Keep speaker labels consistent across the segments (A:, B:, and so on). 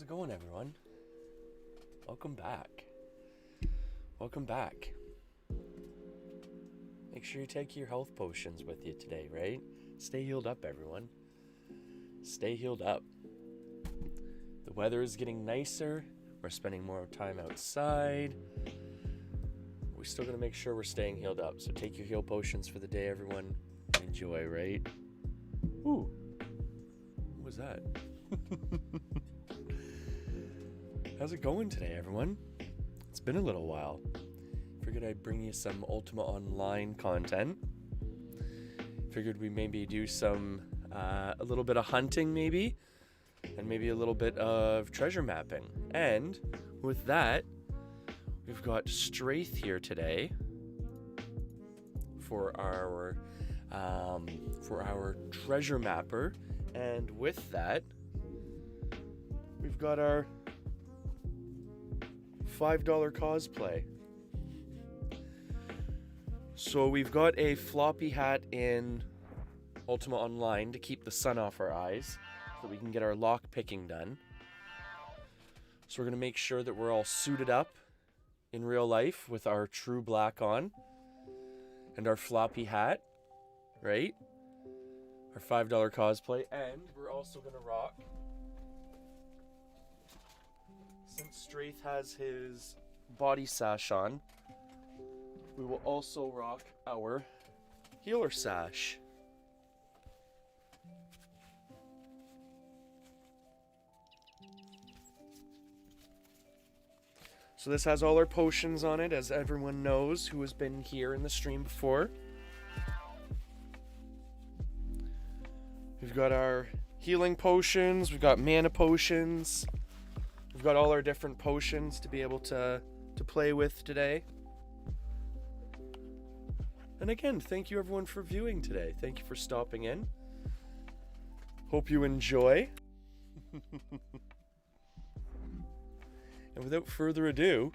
A: How's it going, everyone? Welcome back. Welcome back. Make sure you take your health potions with you today, right? Stay healed up, everyone. Stay healed up. The weather is getting nicer. We're spending more time outside. We're still going to make sure we're staying healed up. So take your heal potions for the day, everyone. Enjoy, right? Ooh. What was that? How's it going today, everyone? It's been a little while. Figured I'd bring you some Ultima Online content. Figured we maybe do some, a little bit of hunting maybe, and maybe a little bit of treasure mapping. And with that, we've got Straith here today for our treasure mapper. And with that, we've got our $5 cosplay. So we've got a floppy hat in Ultima Online to keep the sun off our eyes so we can get our lock picking done. So we're going to make sure that we're all suited up in real life with our true black on and our floppy hat, right? Our $5 cosplay. And we're also going to rock, since Straith has his body sash on, we will also rock our healer sash. So this has all our potions on it, as everyone knows who has been here in the stream before. We've got our healing potions, we've got mana potions. We've got all our different potions to be able to play with today. And again, thank you everyone for viewing today. Thank you for stopping in. Hope you enjoy. And without further ado,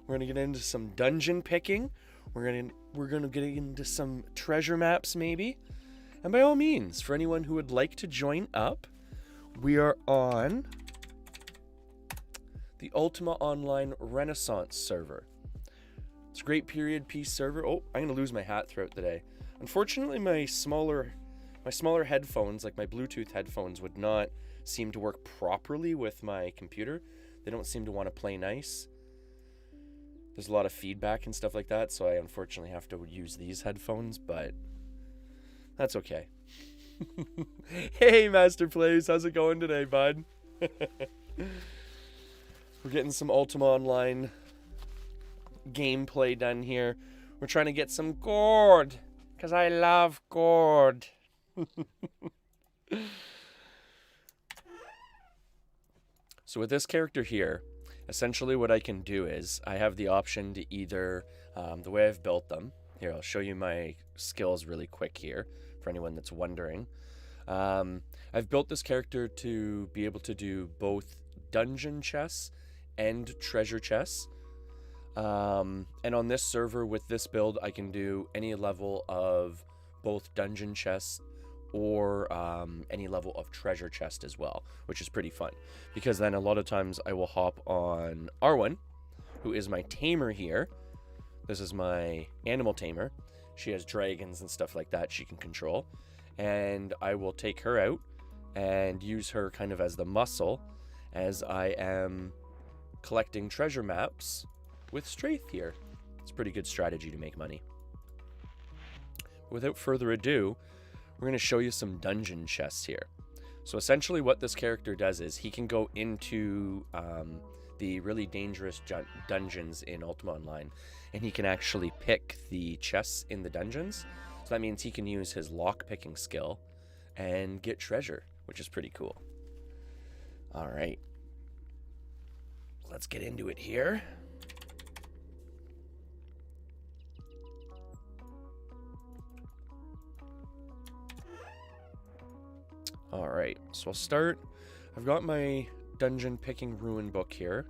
A: we're going to get into some dungeon picking. We're going to get into some treasure maps maybe. And by all means, for anyone who would like to join up, we are on the Ultima Online Renaissance server. It's a great period piece server. Oh, I'm gonna lose my hat throughout the day. Unfortunately, my smaller headphones, like my Bluetooth headphones, would not seem to work properly with my computer. They don't seem to want to play nice. There's a lot of feedback and stuff like that, so I unfortunately have to use these headphones, but that's okay. Hey, Master Plays, how's it going today, bud? We're getting some Ultima Online gameplay done here. We're trying to get some gourd, because I love gourd. So with this character here, essentially what I can do is I have the option to either, the way I've built them, here I'll show you my skills really quick here for anyone that's wondering. I've built this character to be able to do both dungeon chests and treasure chests. And on this server with this build, I can do any level of both dungeon chests or any level of treasure chest as well, which is pretty fun, because then a lot of times I will hop on Arwen, who is my tamer here. This is my animal tamer. She has dragons and stuff like that she can control, and I will take her out and use her kind of as the muscle as I am collecting treasure maps with Straith here. It's a pretty good strategy to make money. Without further ado, we're going to show you some dungeon chests here. So essentially what this character does is he can go into the really dangerous dungeons in Ultima Online, and he can actually pick the chests in the dungeons. So that means he can use his lock picking skill and get treasure, which is pretty cool. All right. Let's get into it here. All right, so I'll start. I've got my dungeon picking ruin book here.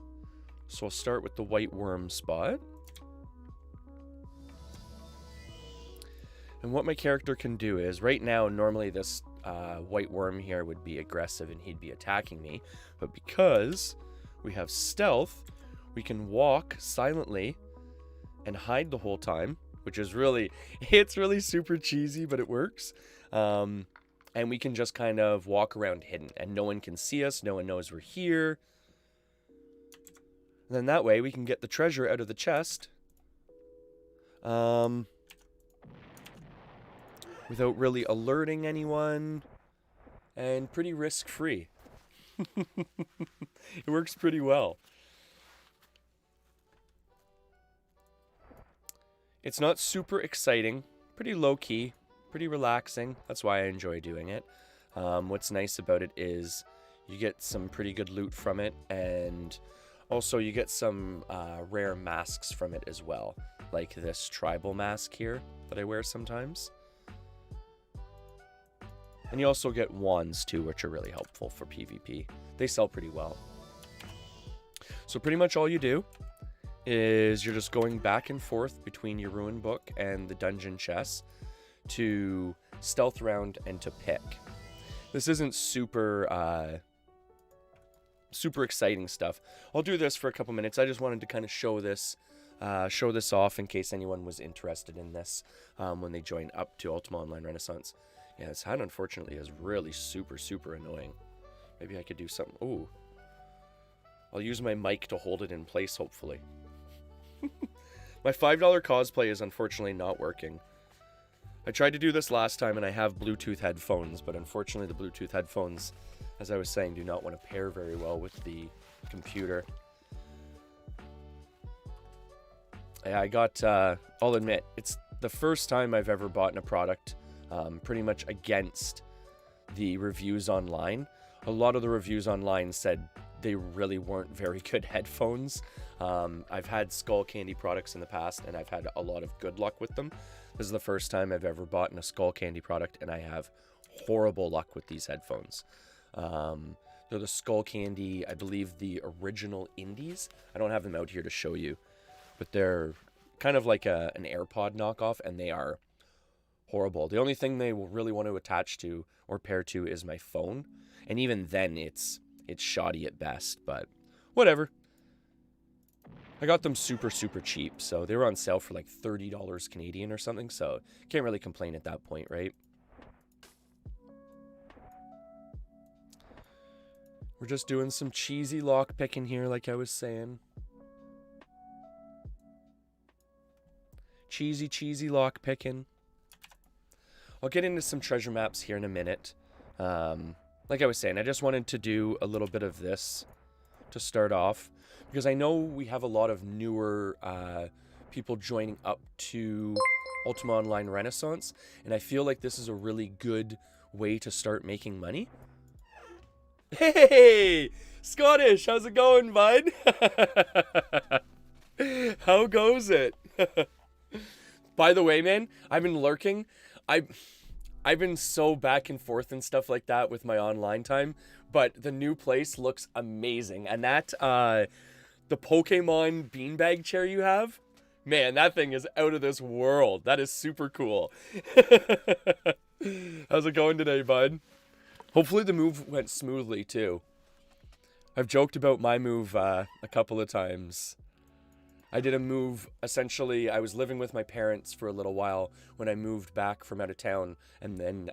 A: So I'll start with the white worm spot. And what my character can do is, right now, normally this white worm here would be aggressive and he'd be attacking me. But because we have stealth, we can walk silently and hide the whole time, which is really, it's really super cheesy, but it works. And we can just kind of walk around hidden and no one can see us. No one knows we're here. And then that way we can get the treasure out of the chest. Without really alerting anyone, and pretty risk-free. It works pretty well. It's not super exciting, pretty low-key, pretty relaxing. That's why I enjoy doing it. What's nice about it is you get some pretty good loot from it, and also you get some rare masks from it as well, like this tribal mask here that I wear sometimes. And you also get wands too, which are really helpful for PvP. They sell pretty well. So pretty much all you do is you're just going back and forth between your rune book and the dungeon chests to stealth around and to pick. This isn't super super exciting stuff. I'll do this for a couple minutes. I just wanted to kind of show this off in case anyone was interested in this when they join up to Ultima Online Renaissance. Yeah, this hat unfortunately is really super annoying. Maybe I could do something. Ooh. I'll use my mic to hold it in place, hopefully. My $5 cosplay is unfortunately not working. I tried to do this last time and I have Bluetooth headphones, but unfortunately the Bluetooth headphones, as I was saying, do not want to pair very well with the computer. Yeah, I got, I'll admit, it's the first time I've ever bought a product pretty much against the reviews online. A lot of the reviews online said they really weren't very good headphones. I've had Skull Candy products in the past and I've had a lot of good luck with them. This is the first time I've ever bought a Skull Candy product and I have horrible luck with these headphones. They're the Skull Candy, I believe the original Indies. I don't have them out here to show you, but they're kind of like an AirPod knockoff and they are horrible. The only thing they will really want to attach to or pair to is my phone. And even then it's shoddy at best, but whatever. I got them super cheap, so they were on sale for like $30 Canadian or something, so can't really complain at that point, right? We're just doing some cheesy lock picking here, like I was saying. Cheesy lock picking. I'll get into some treasure maps here in a minute. Like I was saying, I just wanted to do a little bit of this to start off, because I know we have a lot of newer people joining up to Ultima Online Renaissance, and I feel like this is a really good way to start making money. Hey, Scottish, how's it going, bud? How goes it? By the way, man, I've been lurking. I've been so back and forth and stuff like that with my online time, but the new place looks amazing. And that, the Pokemon beanbag chair you have, man, that thing is out of this world. That is super cool. How's it going today, bud? Hopefully the move went smoothly, too. I've joked about my move a couple of times. I did a move, essentially, I was living with my parents for a little while when I moved back from out of town, and then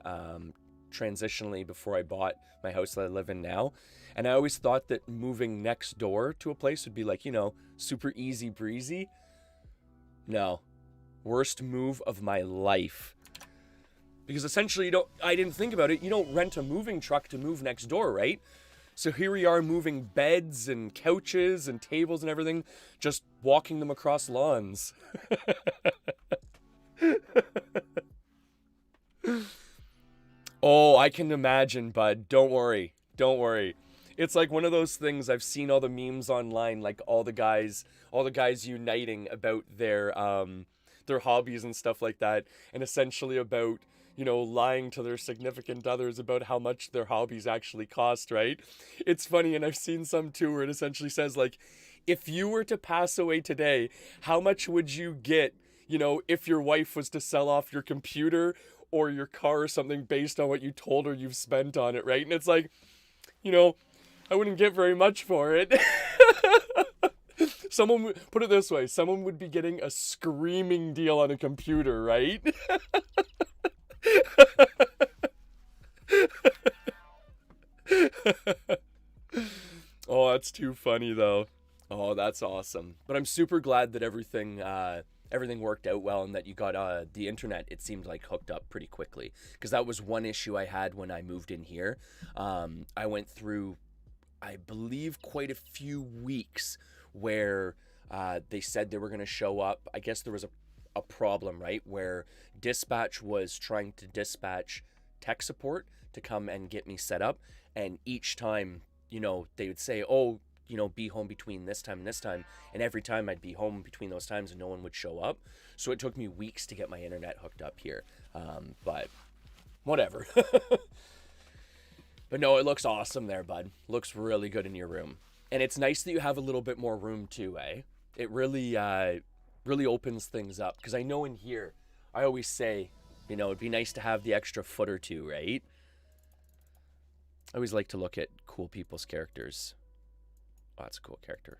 A: transitionally before I bought my house that I live in now. And I always thought that moving next door to a place would be like, you know, super easy breezy. No. Worst move of my life. Because essentially, I didn't think about it, you don't rent a moving truck to move next door, right? So here we are moving beds and couches and tables and everything, just walking them across lawns. Oh, I can imagine, bud. Don't worry. Don't worry. It's like one of those things, I've seen all the memes online, like all the guys uniting about their hobbies and stuff like that, and essentially about, you know, lying to their significant others about how much their hobbies actually cost, right? It's funny, and I've seen some too where it essentially says, like, if you were to pass away today, how much would you get, you know, if your wife was to sell off your computer or your car or something based on what you told her you've spent on it, right? And it's like, you know, I wouldn't get very much for it. Someone, put it this way, someone would be getting a screaming deal on a computer, right? Oh, that's too funny though. Oh, that's awesome. But I'm super glad that everything worked out well and that you got the internet, it seemed like, hooked up pretty quickly, because that was one issue I had when I moved in here. I went through, I believe, quite a few weeks where they said they were going to show up. I guess there was a problem, right, where dispatch was trying to dispatch tech support to come and get me set up, and each time, you know, they would say, oh, you know, be home between this time and this time, and every time I'd be home between those times and no one would show up. So it took me weeks to get my internet hooked up here, but whatever. But no, it looks awesome there, bud. Looks really good in your room. And it's nice that you have a little bit more room too, eh? It really really opens things up, because I know in here, I always say, you know, it'd be nice to have the extra foot or two, right? I always like to look at cool people's characters. Oh, that's a cool character.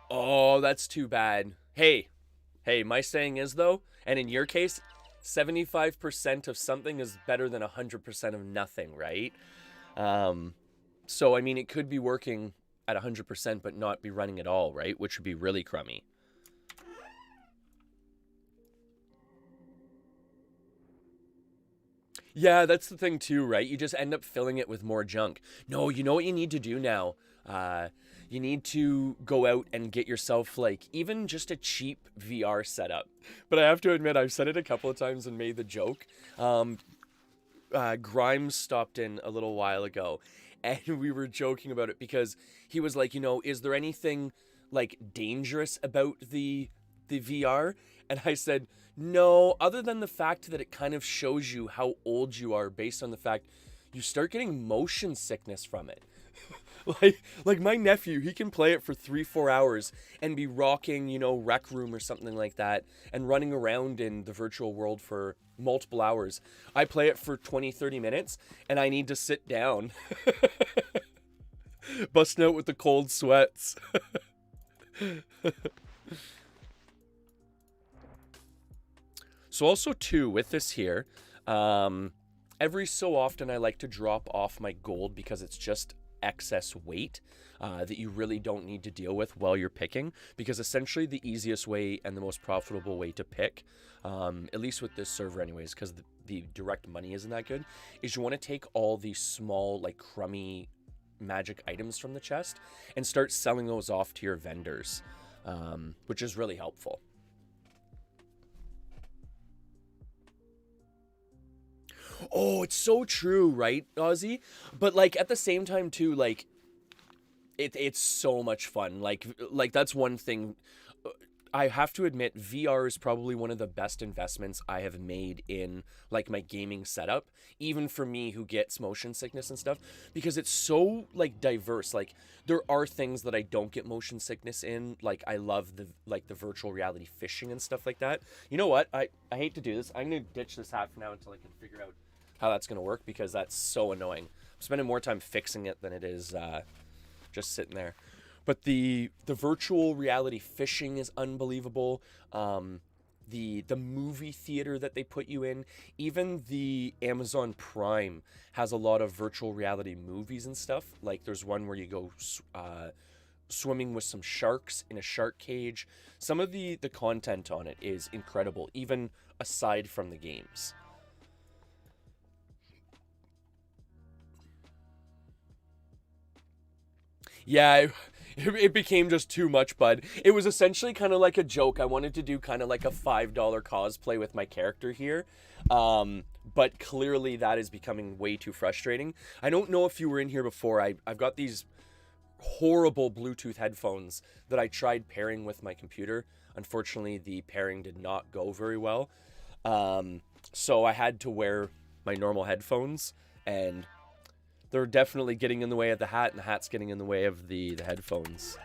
A: Oh, that's too bad. Hey, my saying is, though, and in your case, 75% of something is better than 100% of nothing, right? So, I mean, it could be working at 100% but not be running at all, right? Which would be really crummy. Yeah, that's the thing too, right? You just end up filling it with more junk. No, you know what you need to do now? You need to go out and get yourself, like, even just a cheap VR setup. But I have to admit, I've said it a couple of times and made the joke. Grimes stopped in a little while ago, and we were joking about it because he was like, you know, is there anything, like, dangerous about the VR? And I said, no, other than the fact that it kind of shows you how old you are based on the fact you start getting motion sickness from it. like my nephew, he can play it for 3-4 hours and be rocking, you know, Rec Room or something like that, and running around in the virtual world for multiple hours. I play it for 20-30 minutes and I need to sit down. Busting out with the cold sweats. So also too, with this here, every so often I like to drop off my gold because it's just excess weight that you really don't need to deal with while you're picking, because essentially the easiest way and the most profitable way to pick, at least with this server anyways, because the direct money isn't that good, is you want to take all these small, like, crummy magic items from the chest and start selling those off to your vendors, which is really helpful. Oh, it's so true, right, Ozzy? But, like, at the same time too, like, it's so much fun. Like that's one thing. I have to admit, VR is probably one of the best investments I have made in, like, my gaming setup, even for me who gets motion sickness and stuff, because it's so, like, diverse. Like, there are things that I don't get motion sickness in. Like, I love the virtual reality fishing and stuff like that. You know what? I hate to do this. I'm going to ditch this hat for now until I can figure out how that's going to work, because that's so annoying. I'm spending more time fixing it than it is just sitting there. But the virtual reality fishing is unbelievable. The movie theater that they put you in, even the Amazon Prime has a lot of virtual reality movies and stuff. Like, there's one where you go swimming with some sharks in a shark cage. Some of the content on it is incredible, even aside from the games. Yeah, it became just too much, bud. It was essentially kind of like a joke. I wanted to do kind of like a $5 cosplay with my character here. But clearly that is becoming way too frustrating. I don't know if you were in here before. I've got these horrible Bluetooth headphones that I tried pairing with my computer. Unfortunately, the pairing did not go very well. So I had to wear my normal headphones, and They're definitely getting in the way of the hat, and the hat's getting in the way of the headphones.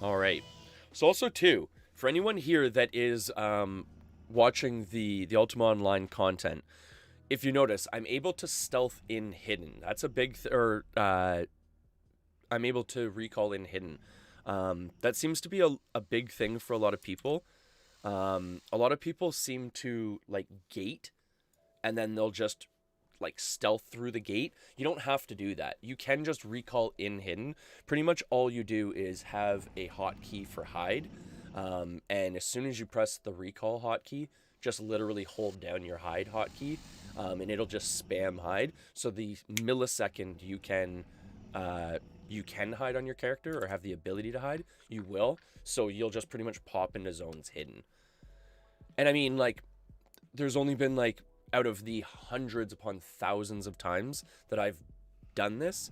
A: All right. So also too, for anyone here that is watching the Ultima Online content, if you notice, I'm able to stealth in hidden. That's a big I'm able to recall in hidden. That seems to be a big thing for a lot of people. A lot of people seem to like gate, and then they'll just like stealth through the gate. You don't have to do that. You can just recall in hidden. Pretty much all you do is have a hotkey for hide, and as soon as you press the recall hotkey, just literally hold down your hide hotkey, and it'll just spam hide. So the millisecond you can hide on your character or have the ability to hide, you will. So you'll just pretty much pop into zones hidden. And I mean, like, there's only been like, out of the hundreds upon thousands of times that I've done this,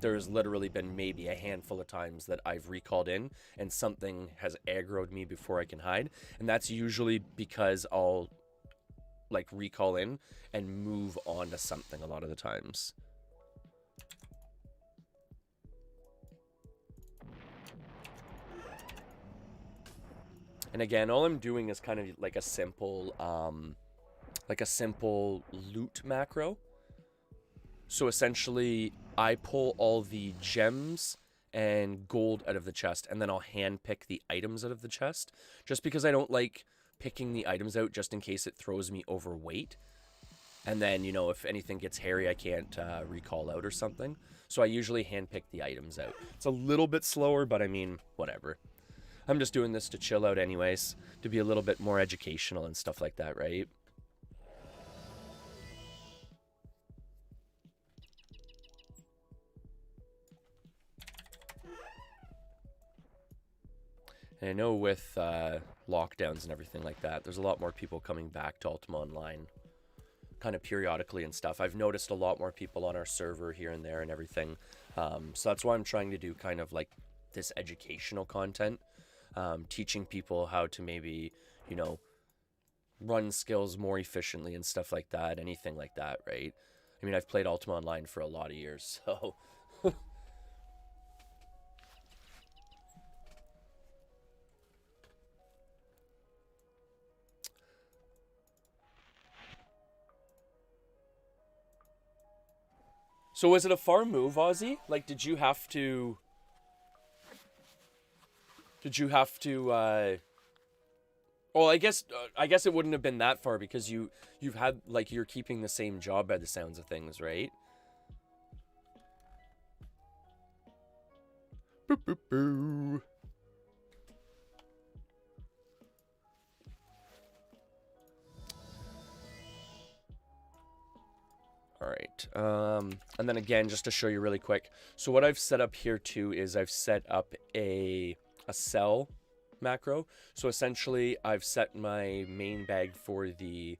A: there's literally been maybe a handful of times that I've recalled in and something has aggroed me before I can hide. And that's usually because I'll like recall in and move on to something a lot of the times. And again, all I'm doing is kind of like a simple loot macro. So essentially, I pull all the gems and gold out of the chest, and then I'll hand pick the items out of the chest, just because I don't like picking the items out just in case it throws me overweight. And then, you know, if anything gets hairy, I can't recall out or something. So I usually hand pick the items out. It's a little bit slower, but I mean, whatever. I'm just doing this to chill out anyways, to be a little bit more educational and stuff like that, right? And I know with lockdowns and everything like that, there's a lot more people coming back to Ultima Online kind of periodically and stuff. I've noticed a lot more people on our server here and there and everything. So that's why I'm trying to do kind of like this educational content, teaching people how to maybe, you know, run skills more efficiently and stuff like that, anything like that, right? I mean, I've played Ultima Online for a lot of years, so... So was it a far move, Ozzy? Like, did you have to... Well, I guess it wouldn't have been that far because you've had, like, you're keeping the same job by the sounds of things, right? Boo, boo, boo. All right, and then again, just to show you really quick. So what I've set up here too is I've set up a sell macro. So essentially, I've set my main bag for the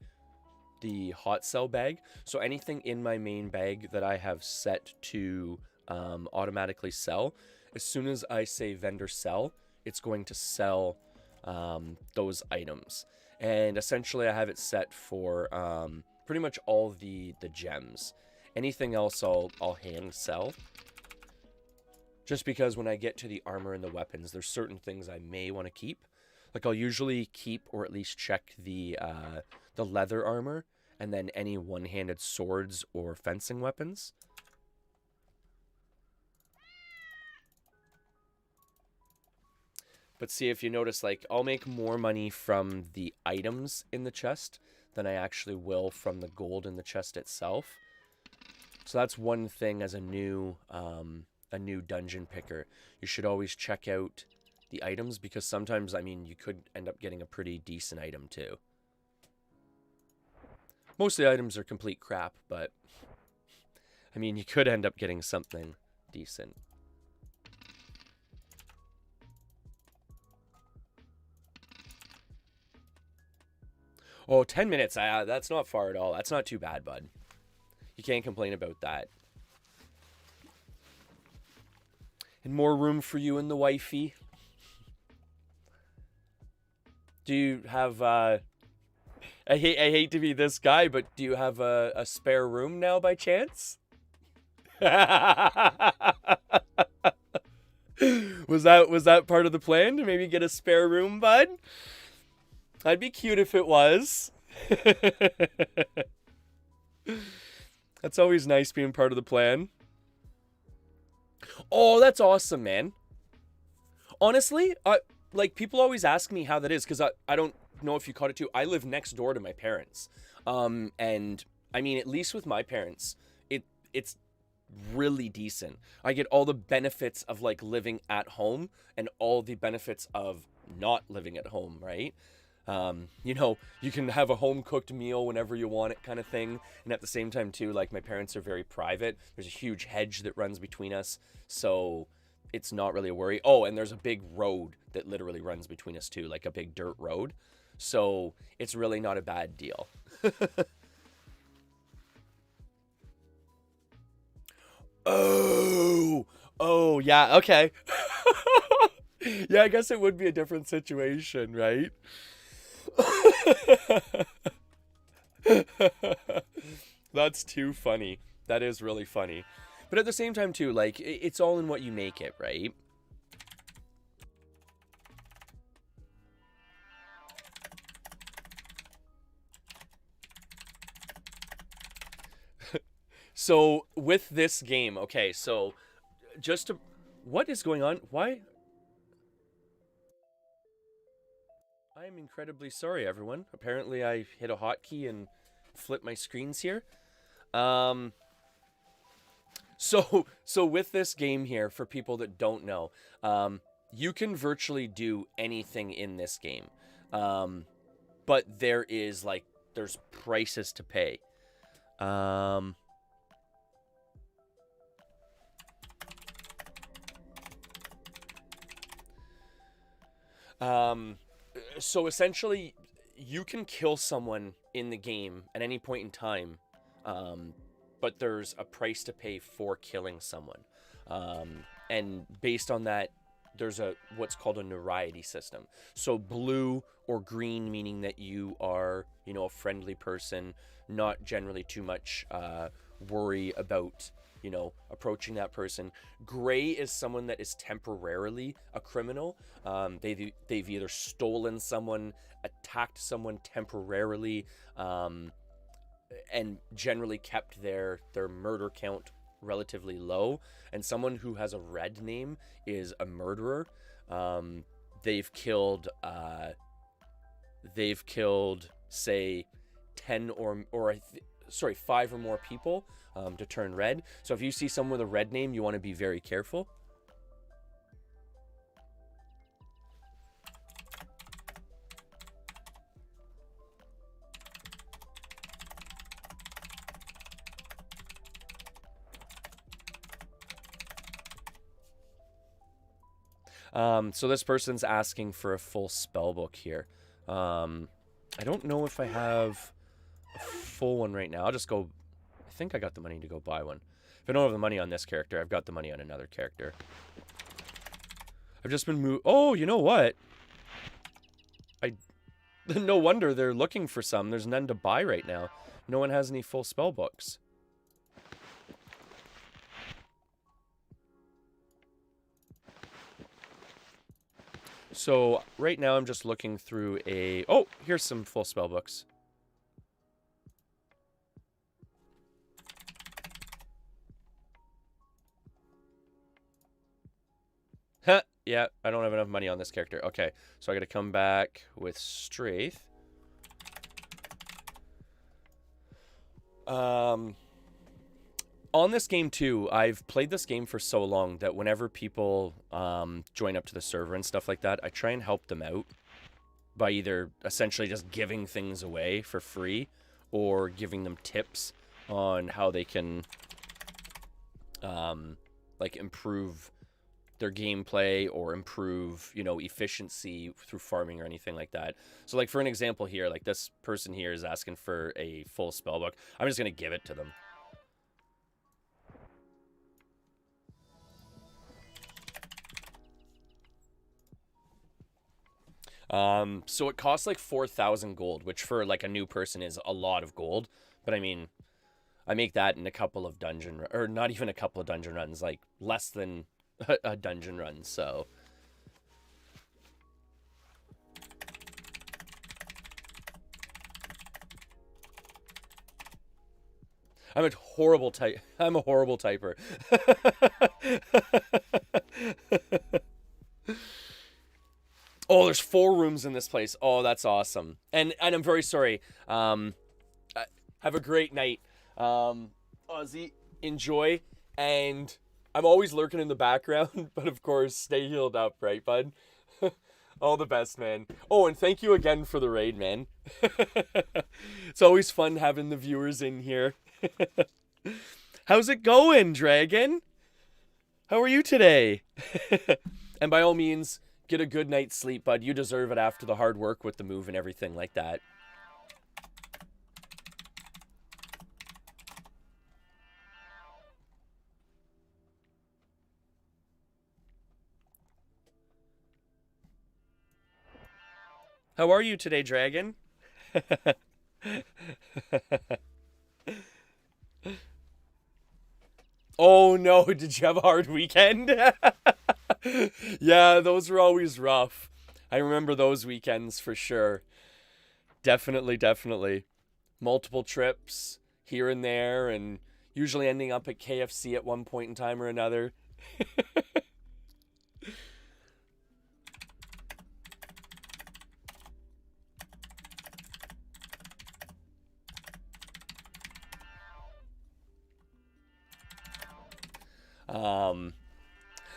A: hot sell bag. So anything in my main bag that I have set to automatically sell, as soon as I say vendor sell, it's going to sell those items. And essentially, I have it set for pretty much all the gems. Anything else I'll hand sell. Just because when I get to the armor and the weapons, there's certain things I may want to keep. Like I'll usually keep or at least check the leather armor and then any one-handed swords or fencing weapons. But see, if you notice, like, I'll make more money from the items in the chest than I actually will from the gold in the chest itself. So that's one thing as a new dungeon picker. You should always check out the items because sometimes, I mean, you could end up getting a pretty decent item too. Most of the items are complete crap, but I mean, you could end up getting something decent. Oh, 10 minutes. That's not far at all. That's not too bad, bud. You can't complain about that. And more room for you and the wifey. Do you have I hate to be this guy, but do you have a spare room now by chance? Was that part of the plan to maybe get a spare room, bud? I'd be cute if it was. That's always nice being part of the plan. Oh, that's awesome, man. Honestly, like people always ask me how that is because I don't know if you caught it too. I live next door to my parents. And I mean, at least with my parents, it's really decent. I get all the benefits of like living at home and all the benefits of not living at home, right? You know, you can have a home cooked meal whenever you want it kind of thing. And at the same time too, like my parents are very private. There's a huge hedge that runs between us. So it's not really a worry. Oh, and there's a big road that literally runs between us too, like a big dirt road. So it's really not a bad deal. Oh, yeah, okay. Yeah, I guess it would be a different situation, right? That's too funny. That is really funny. But at the same time, too, like, it's all in what you make it, right? So, with this game, okay, so just to. What is going on? Why? I'm incredibly sorry, everyone. Apparently, I hit a hotkey and flipped my screens here. Um, so with this game here, for people that don't know, you can virtually do anything in this game. But there's prices to pay. Um, so essentially, you can kill someone in the game at any point in time, but there's a price to pay for killing someone. And based on that, there's what's called a notoriety system. So blue or green meaning that you are, a friendly person, not generally too much worry about, approaching that person. Gray is someone that is temporarily a criminal. They've either stolen someone, attacked someone temporarily, and generally kept their murder count relatively low. And someone who has a red name is a murderer. They've killed say 10 or 5 or more people to turn red. So if you see someone with a red name, you want to be very careful. So this person's asking for a full spell book here. I don't know if I have a full one right now. I'll just go. I think I got the money to go buy one. If I don't have the money on this character, I've got the money on another character. I've just been moved. Oh, you know what? No wonder they're looking for some. There's none to buy right now. No one has any full spell books. So right now I'm just looking through oh, here's some full spell books. Huh, yeah, I don't have enough money on this character. Okay, so I gotta come back with Straith. On this game too, I've played this game for so long that whenever people join up to the server and stuff like that, I try and help them out by either essentially just giving things away for free or giving them tips on how they can like improve their gameplay or improve, efficiency through farming or anything like that. So like for an example here, like this person here is asking for a full spellbook. I'm just going to give it to them. So it costs like 4,000 gold, which for like a new person is a lot of gold. But I mean, I make that in a couple of dungeon, or not even a couple of dungeon runs, like less than a dungeon run. So I'm a horrible typer. Oh, there's 4 rooms in this place. Oh, that's awesome. And I'm very sorry. Have a great night. Ozzy, enjoy. And I'm always lurking in the background, but of course, stay healed up, right, bud? All the best, man. Oh, and thank you again for the raid, man. It's always fun having the viewers in here. How's it going, Dragon? How are you today? And by all means, get a good night's sleep, bud. You deserve it after the hard work with the move and everything like that. How are you today, Dragon? Oh no, did you have a hard weekend? Yeah, those were always rough. I remember those weekends for sure. Definitely, definitely. Multiple trips here and there, and usually ending up at KFC at one point in time or another.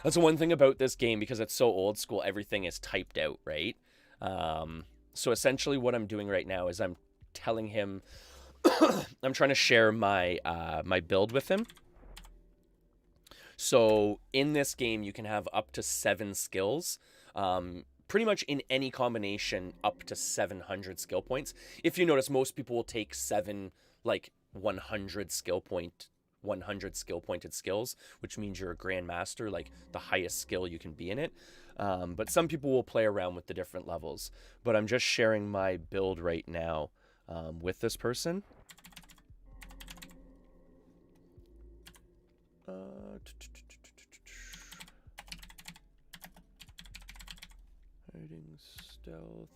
A: That's the one thing about this game, because it's so old school, everything is typed out, right? So essentially what I'm doing right now is I'm telling him, I'm trying to share my my build with him. So in this game, you can have up to 7 skills. Pretty much in any combination, up to 700 skill points. If you notice, most people will take 7, like 100 skill pointed skills, which means you're a grandmaster, like the highest skill you can be in it. But some people will play around with the different levels. But I'm just sharing my build right now with this person. Hiding stealth.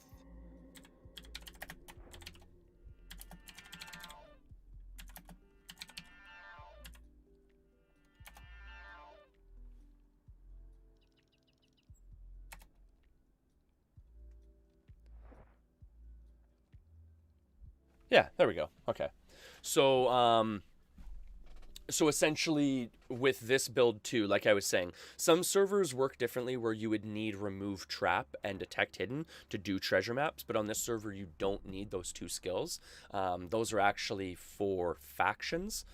A: Yeah, there we go. Okay. So, so essentially with this build too, like I was saying, some servers work differently where you would need remove trap and detect hidden to do treasure maps, but on this server you don't need those 2 skills. Those are actually for factions.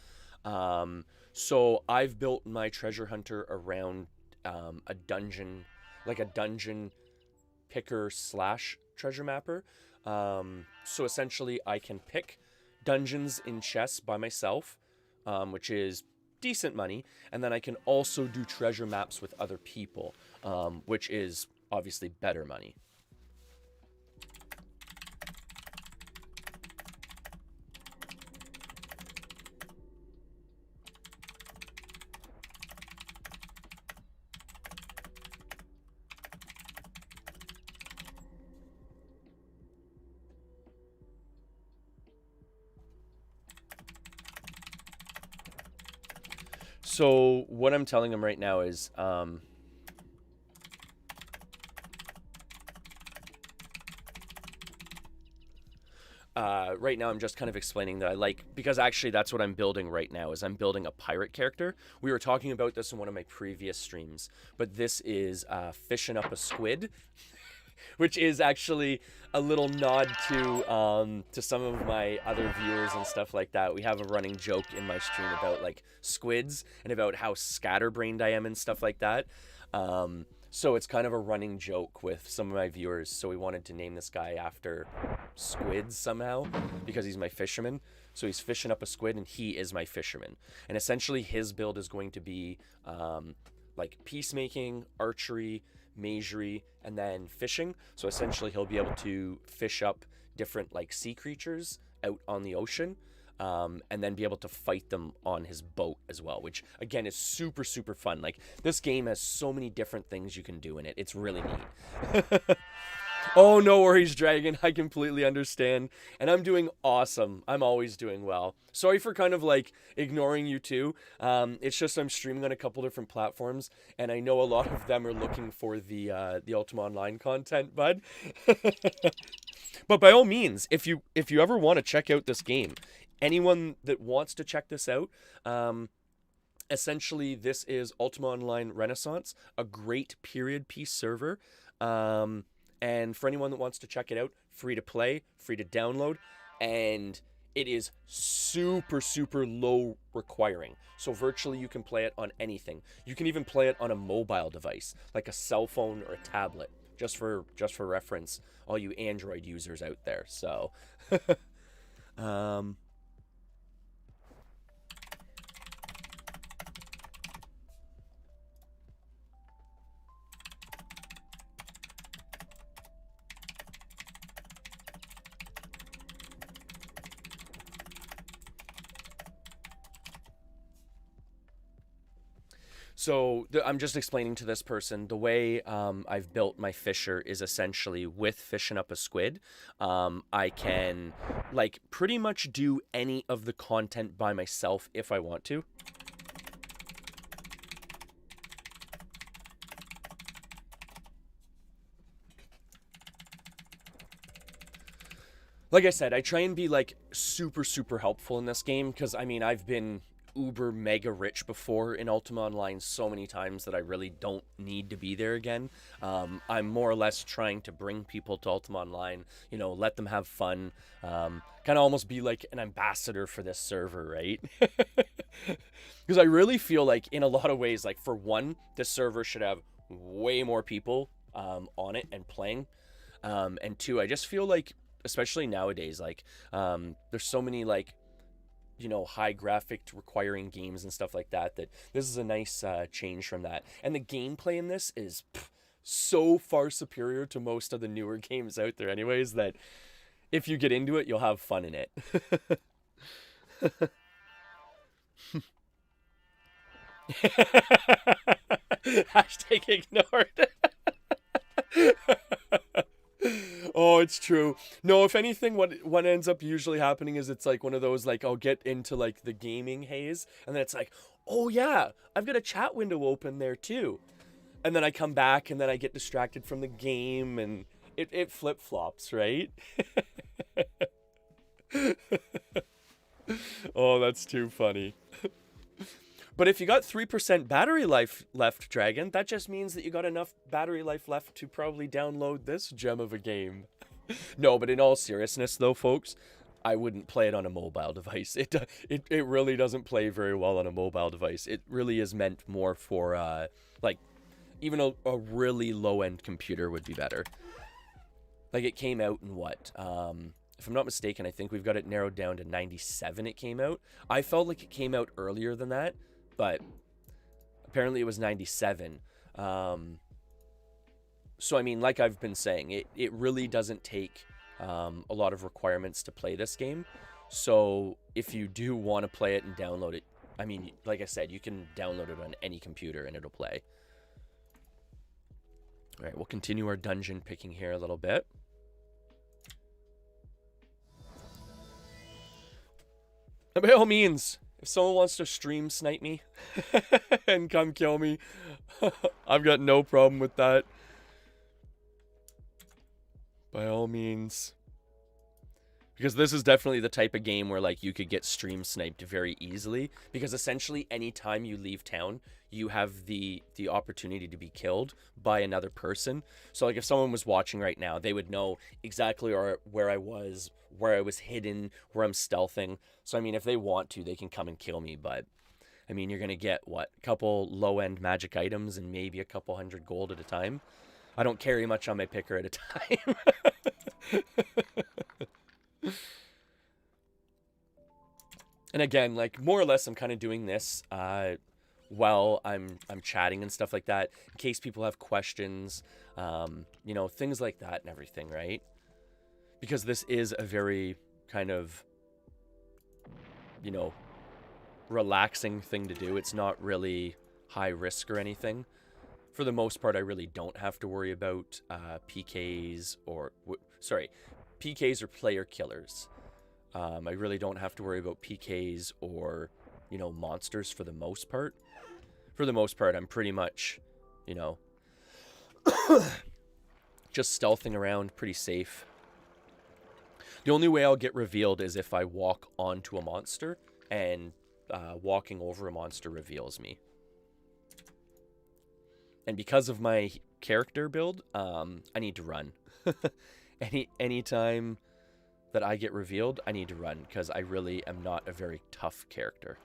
A: So I've built my treasure hunter around a dungeon, like a dungeon picker slash treasure mapper. So essentially I can pick dungeons in chests by myself, which is decent money, and then I can also do treasure maps with other people, which is obviously better money. So what I'm telling him right now is, right now I'm just kind of explaining that I like, because actually that's what I'm building right now, is I'm building a pirate character. We were talking about this in one of my previous streams, but this is fishing up a squid, which is actually a little nod to some of my other viewers and stuff like that. We have a running joke in my stream about like squids and about how scatterbrained I am and stuff like that. So it's kind of a running joke with some of my viewers. So we wanted to name this guy after squids somehow, because he's my fisherman. So he's fishing up a squid and he is my fisherman. And essentially his build is going to be like peacemaking, archery, magery, and then fishing. So essentially he'll be able to fish up different like sea creatures out on the ocean, and then be able to fight them on his boat as well, which again is super, super fun. Like, this game has so many different things you can do in it. It's really neat. Oh, no worries, Dragon. I completely understand. And I'm doing awesome. I'm always doing well. Sorry for kind of like ignoring you too. It's just I'm streaming on a couple different platforms, and I know a lot of them are looking for the Ultima Online content, bud. But by all means, if you ever want to check out this game, anyone that wants to check this out, essentially this is Ultima Online Renaissance, a great period piece server. And for anyone that wants to check it out, free to play, free to download, and it is super, super low requiring. So virtually you can play it on anything. You can even play it on a mobile device, like a cell phone or a tablet, just for reference, all you Android users out there. So, So I'm just explaining to this person, the way I've built my fisher is essentially with fishing up a squid. I can like pretty much do any of the content by myself if I want to. Like I said, I try and be like super, super helpful in this game because I mean, I've been uber mega rich before in Ultima Online so many times that I really don't need to be there again. I'm more or less trying to bring people to Ultima Online, you know, let them have fun, kind of almost be like an ambassador for this server, right? Because I really feel like in a lot of ways, like for one, this server should have way more people on it and playing, and two, I just feel like, especially nowadays, like there's so many like, you know, high graphic requiring games and stuff like that, that this is a nice change from that. And the gameplay in this is so far superior to most of the newer games out there anyways, that if you get into it, you'll have fun in it. Hashtag ignored. Oh, it's true. No, if anything, what ends up usually happening is it's like one of those, like, I'll get into like the gaming haze, and then it's like, oh yeah, I've got a chat window open there too. And then I come back and then I get distracted from the game, and it flip-flops, right? Oh, that's too funny. But if you got 3% battery life left, Dragon, that just means that you got enough battery life left to probably download this gem of a game. No, but in all seriousness, though, folks, I wouldn't play it on a mobile device. It really doesn't play very well on a mobile device. It really is meant more for, like, even a really low-end computer would be better. Like, it came out in what? If I'm not mistaken, I think we've got it narrowed down to 97 it came out. I felt like it came out earlier than that, but apparently it was 97. So, I mean, like I've been saying, it really doesn't take a lot of requirements to play this game. So if you do want to play it and download it, I mean, like I said, you can download it on any computer and it'll play. All right, we'll continue our dungeon picking here a little bit. And by all means, if someone wants to stream snipe me and come kill me, I've got no problem with that. By all means. Because this is definitely the type of game where, like, you could get stream sniped very easily. Because essentially, anytime you leave town, you have the opportunity to be killed by another person. So, like, if someone was watching right now, they would know exactly where I was hidden, where I'm stealthing. So, I mean, if they want to, they can come and kill me. But, I mean, you're going to get, what, a couple low-end magic items and maybe a couple hundred gold at a time. I don't carry much on my picker at a time. And again, like, more or less, I'm kind of doing this while I'm chatting and stuff like that, in case people have questions, you know, things like that and everything, right? Because this is a very kind of, you know, relaxing thing to do. It's not really high risk or anything. For the most part, I really don't have to worry about PKs or, PKs or player killers. I really don't have to worry about PKs or, you know, monsters for the most part. For the most part, I'm pretty much, you know, just stealthing around, pretty safe. The only way I'll get revealed is if I walk onto a monster, and walking over a monster reveals me. And because of my character build, I need to run. Anytime that I get revealed, I need to run, because I really am not a very tough character.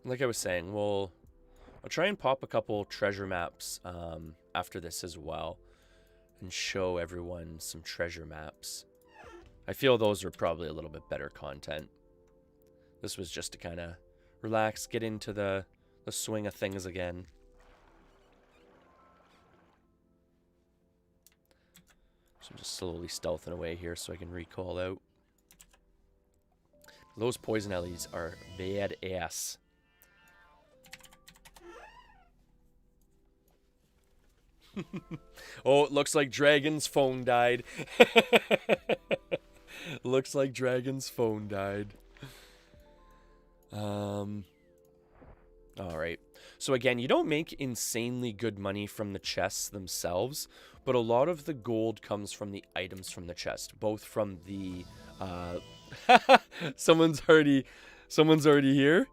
A: Like I was saying, I'll try and pop a couple treasure maps after this as well, and show everyone some treasure maps. I feel those are probably a little bit better content. This was just to kind of relax, get into the swing of things again. So I'm just slowly stealthing away here so I can recall out. Those poison ellies are badass. Oh, it looks like Dragon's phone died. Looks like Dragon's phone died. Alright. So again, you don't make insanely good money from the chests themselves, but a lot of the gold comes from the items from the chest, both from the someone's already here.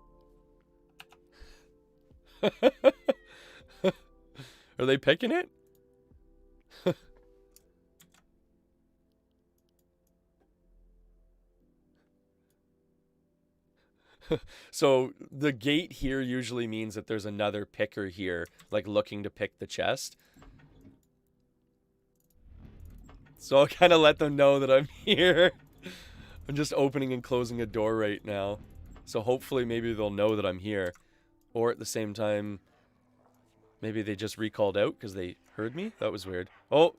A: Are they picking it? So the gate here usually means that there's another picker here, like looking to pick the chest. So I'll kind of let them know that I'm here. I'm just opening and closing a door right now. So hopefully maybe they'll know that I'm here. Or at the same time, maybe they just recalled out because they heard me? That was weird. Oh!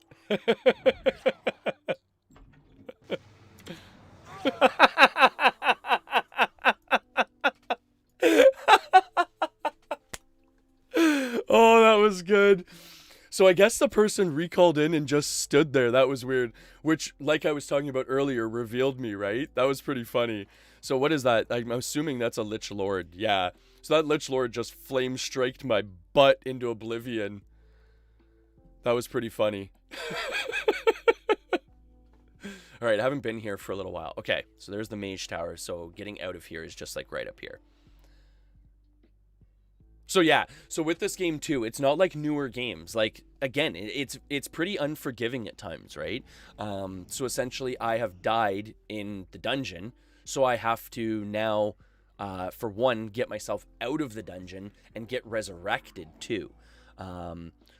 A: Oh, that was good. So I guess the person recalled in and just stood there. That was weird. Which, like I was talking about earlier, revealed me, right? That was pretty funny. So what is that? I'm assuming that's a Lich Lord. Yeah. So that Lich Lord just flame striked my butt into oblivion. That was pretty funny. Alright, I haven't been here for a little while. Okay, so there's the Mage Tower. So getting out of here is just like right up here. So yeah, so with this game too, it's not like newer games. Like, again, it's pretty unforgiving at times, right? So essentially I have died in the dungeon, so I have to now, for one, get myself out of the dungeon and get resurrected too.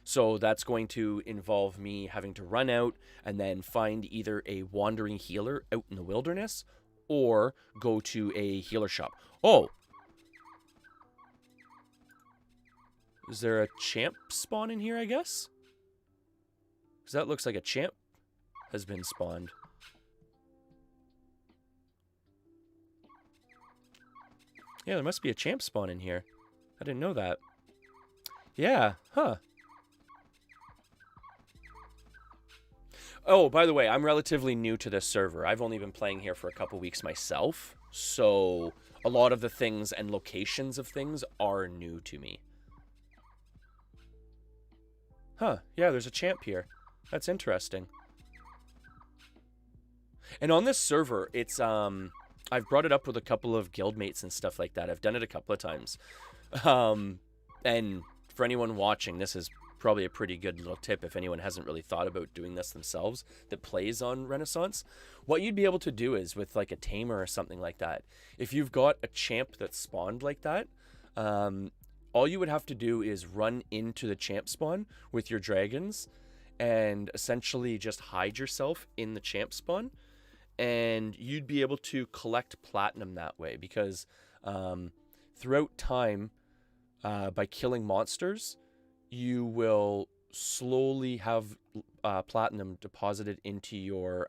A: So that's going to involve me having to run out and then find either a wandering healer out in the wilderness or go to a healer shop. Oh! Is there a champ spawn in here, I guess? Because that looks like a champ has been spawned. Yeah, there must be a champ spawn in here. I didn't know that. Yeah, huh. Oh, by the way, I'm relatively new to this server. I've only been playing here for a couple weeks myself. So, a lot of the things and locations of things are new to me. Huh, yeah, there's a champ here. That's interesting. And on this server, it's, I've brought it up with a couple of guildmates and stuff like that. I've done it a couple of times. And for anyone watching, this is probably a pretty good little tip if anyone hasn't really thought about doing this themselves that plays on Renaissance. What you'd be able to do is with like a tamer or something like that, if you've got a champ that's spawned like that, all you would have to do is run into the champ spawn with your dragons and essentially just hide yourself in the champ spawn. and you'd be able to collect platinum that way because throughout time, by killing monsters, you will slowly have platinum deposited into your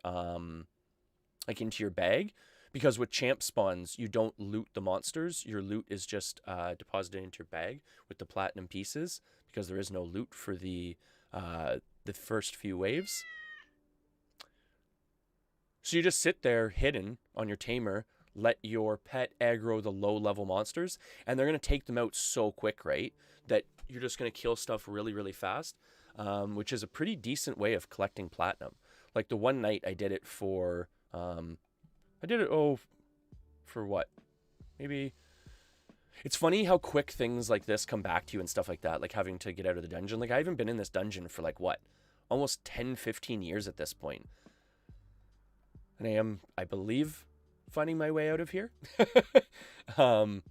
A: into your bag, because with champ spawns you don't loot the monsters. Your loot is just deposited into your bag with the platinum pieces, because there is no loot for the first few waves. So you just sit there hidden on your tamer, let your pet aggro the low level monsters, and they're going to take them out so quick, right, that you're just going to kill stuff really, really fast, which is a pretty decent way of collecting platinum. Like the one night I did it for, for what? Maybe, it's funny how quick things like this come back to you and stuff like that, like having to get out of the dungeon. Like I haven't been in this dungeon for like what? Almost 10, 15 years at this point. And I am, I believe, finding my way out of here. But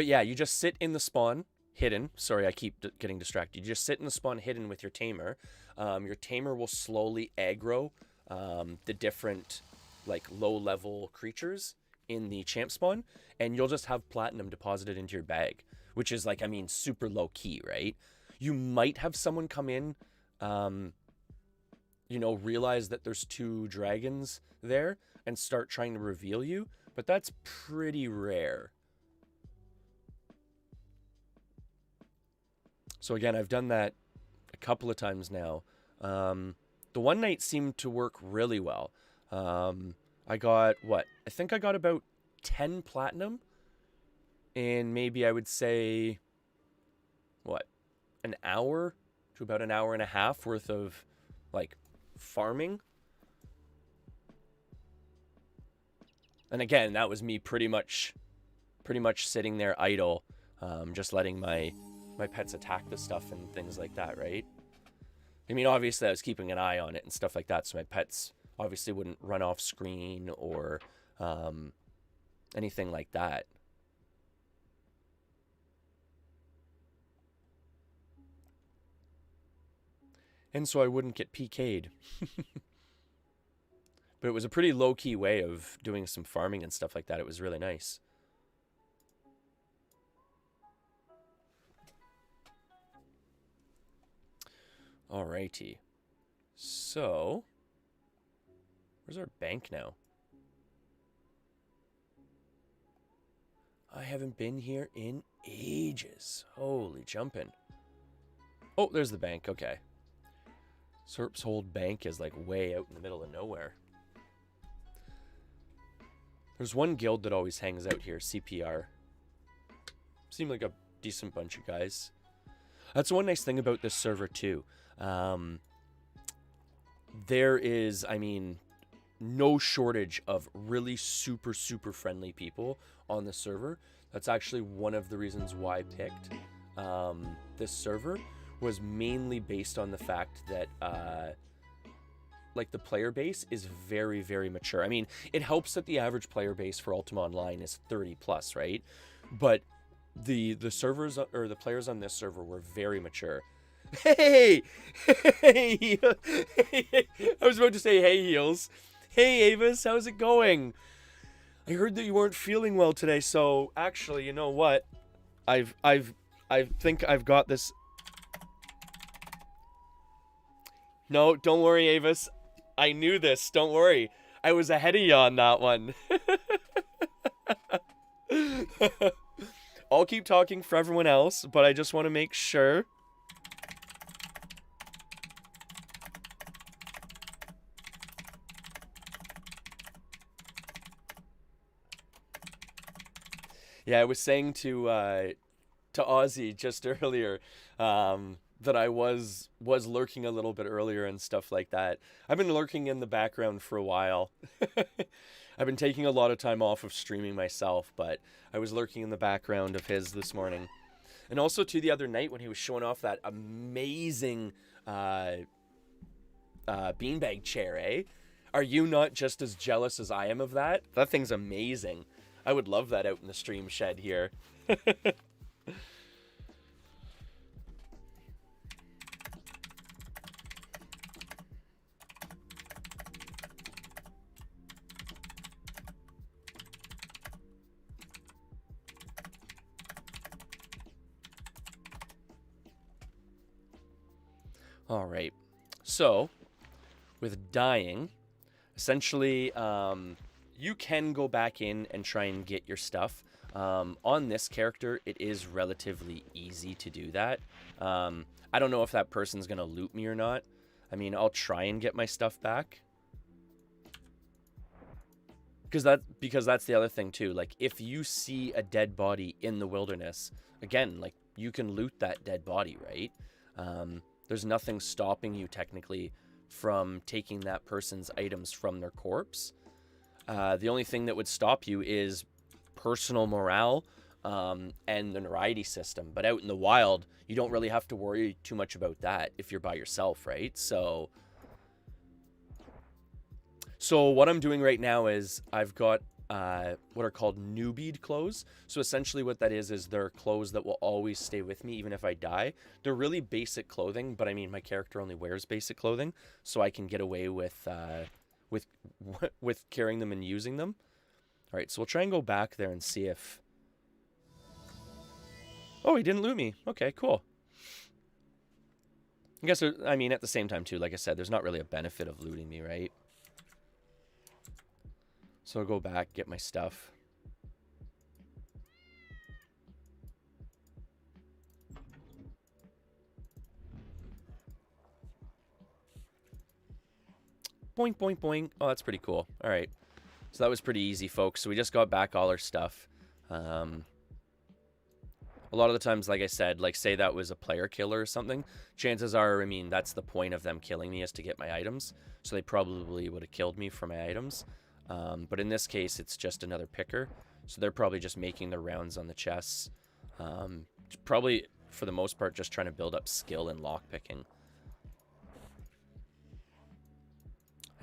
A: yeah, you just sit in the spawn hidden. Sorry, I keep getting distracted. You just sit in the spawn hidden with your tamer. Your tamer will slowly aggro the different like low level creatures in the champ spawn, and you'll just have platinum deposited into your bag, which is like, I mean, super low key, right? You might have someone come in, you know, realize that there's 2 dragons there and start trying to reveal you, but that's pretty rare. So again, I've done that a couple of times now. The one night seemed to work really well. I got, what? I think I got about 10 platinum in maybe, I would say, what? An hour to about an hour and a half worth of, like, farming. And again, that was me pretty much sitting there idle, just letting my pets attack the stuff and things like that, right? I mean, obviously I was keeping an eye on it and stuff like that, so my pets obviously wouldn't run off screen or anything like that. And so I wouldn't get PK'd. But it was a pretty low-key way of doing some farming and stuff like that. It was really nice. Alrighty. So, where's our bank now? I haven't been here in ages. Holy jumping. Oh, there's the bank. Okay. Serp's Hold Bank is like way out in the middle of nowhere. There's one guild that always hangs out here, CPR. Seem like a decent bunch of guys. That's one nice thing about this server too. There is, I mean, no shortage of really super, super friendly people on the server. That's actually one of the reasons why I picked this server, was mainly based on the fact that like the player base is very, very mature. I mean, it helps that the average player base for Ultima Online is 30 plus, right? But the servers, or the players on this server, were very mature. Hey! Hey! I was about to say, hey, Heels. Hey, Avis, how's it going? I heard that you weren't feeling well today, so actually, you know what? I think I've got this. No, don't worry, Avis. I knew this. Don't worry. I was ahead of you on that one. I'll keep talking for everyone else, but I just want to make sure. Yeah, I was saying to Ozzy just earlier that I was lurking a little bit earlier and stuff like that. I've been lurking in the background for a while. I've been taking a lot of time off of streaming myself, but I was lurking in the background of his this morning. And also to the other night when he was showing off that amazing beanbag chair, eh? Are you not just as jealous as I am of that? That thing's amazing. I would love that out in the stream shed here. All right. So, with dying, essentially, you can go back in and try and get your stuff. On this character, it is relatively easy to do that. I don't know if that person's going to loot me or not. I mean, I'll try and get my stuff back. Because that's the other thing too. Like, if you see a dead body in the wilderness, again, like, you can loot that dead body, right? There's nothing stopping you technically from taking that person's items from their corpse. The only thing that would stop you is personal morale and the notoriety system. But out in the wild, you don't really have to worry too much about that if you're by yourself, right? So what I'm doing right now is I've got what are called newbie clothes. So essentially what that is they're clothes that will always stay with me even if I die. They're really basic clothing, but I mean, my character only wears basic clothing, so I can get away with carrying them and using them. All right, so we'll try and go back there and see if... Oh, he didn't loot me. Okay, cool. I guess, I mean, at the same time, too, like I said, there's not really a benefit of looting me, right? So I'll go back, get my stuff. Boink, boink, boink. Oh, that's pretty cool. All right. So that was pretty easy, folks. So we just got back all our stuff. A lot of the times, like I said, like, say that was a player killer or something, chances are, I mean, that's the point of them killing me, is to get my items. So they probably would have killed me for my items. But in this case, it's just another picker. So they're probably just making their rounds on the chests. Probably, for the most part, just trying to build up skill in lockpicking.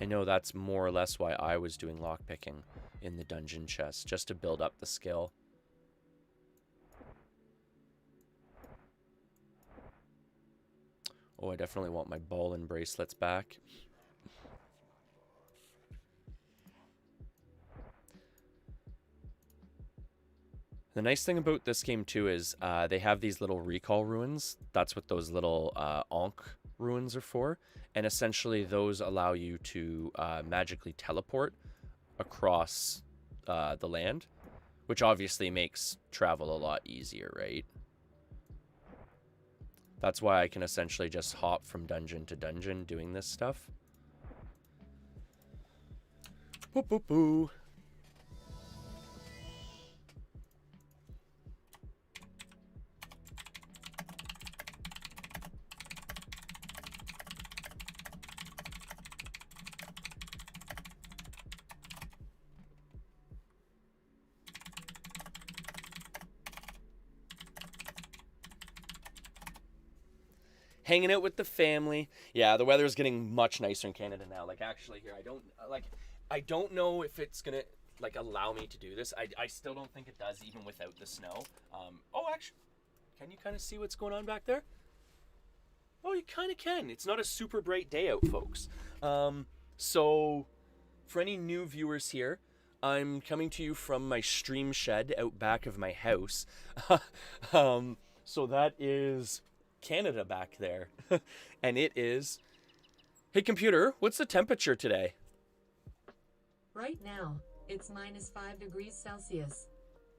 A: I know that's more or less why I was doing lockpicking in the dungeon chest, just to build up the skill. Oh, I definitely want my ball and bracelets back. The nice thing about this game too is they have these little recall ruins. That's what those little Ankh ruins are for. And essentially those allow you to magically teleport across the land, which obviously makes travel a lot easier, right? That's why I can essentially just hop from dungeon to dungeon doing this stuff. Boo, boo, boo. Hanging out with the family. Yeah, the weather is getting much nicer in Canada now. Like, actually, here, I don't know if it's gonna, like, allow me to do this. I still don't think it does, even without the snow. Oh, actually, can you kind of see what's going on back there? Oh, you kind of can. It's not a super bright day out, folks. So, for any new viewers here, I'm coming to you from my stream shed out back of my house. So that is Canada back there. And it is... Hey, computer, what's the temperature today?
B: Right now, it's -5 degrees Celsius.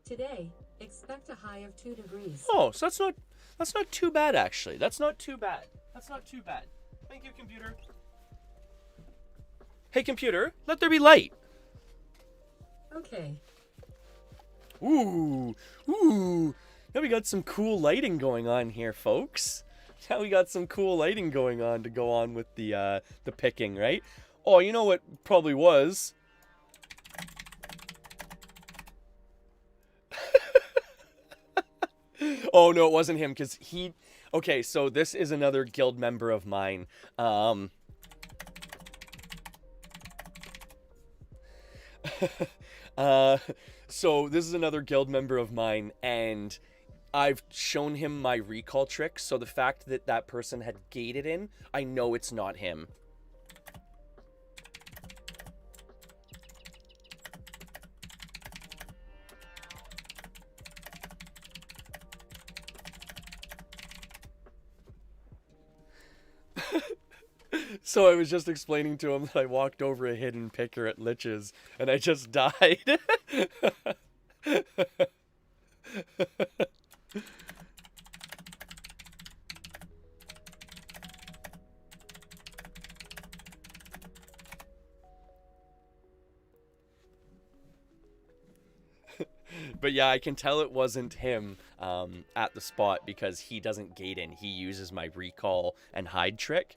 B: Today, expect a high of 2 degrees.
A: Oh, so that's not too bad, actually. That's not too bad. That's not too bad. Thank you, computer. Hey, computer, let there be light.
B: Okay.
A: Ooh, ooh. Now we got some cool lighting going on here, folks. Now we got some cool lighting going on to go on with the picking, right? Oh, you know what probably was? Oh, no, it wasn't him, because he... Okay, so this is another guild member of mine. So this is another guild member of mine, and I've shown him my recall trick, so the fact that that person had gated in, I know it's not him. So I was just explaining to him that I walked over a hidden picker at Lich's and I just died. But yeah, I can tell it wasn't him at the spot because he doesn't gate in. He uses my recall and hide trick.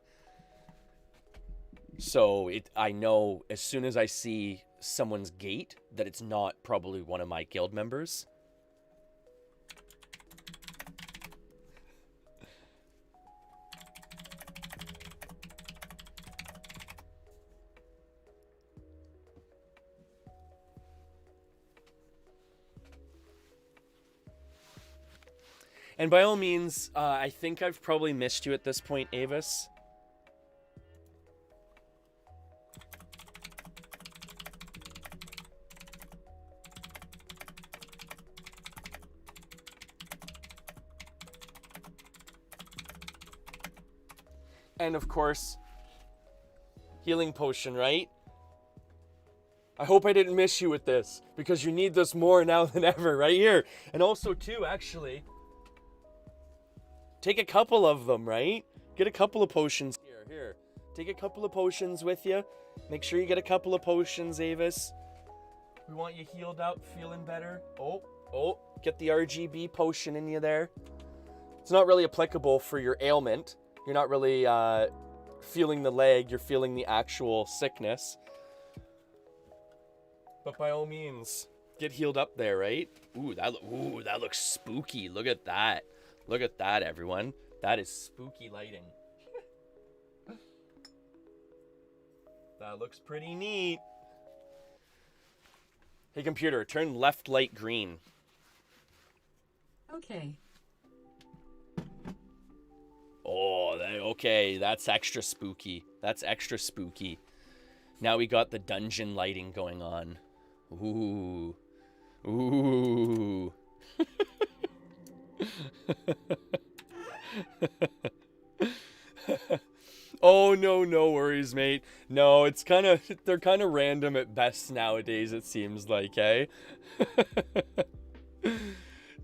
A: So I know as soon as I see someone's gate that it's not probably one of my guild members. And by all means, I think I've probably missed you at this point, Avis. And of course, healing potion, right? I hope I didn't miss you with this, because you need this more now than ever, right here. And also, too, actually, take a couple of them, right? Get a couple of potions here. Here, take a couple of potions with you. Make sure you get a couple of potions, Avis. We want you healed up, feeling better. Oh, get the RGB potion in you there. It's not really applicable for your ailment. You're not really feeling the leg, you're feeling the actual sickness. But by all means, get healed up there, right? Ooh, that looks spooky. Look at that. Look at that, everyone. That is spooky lighting. That looks pretty neat. Hey, computer, turn left light green.
B: Okay.
A: Oh, okay, that's extra spooky. That's extra spooky. Now we got the dungeon lighting going on. Ooh. Ooh. Oh, no worries, mate. No, they're kind of random at best nowadays, it seems like, eh?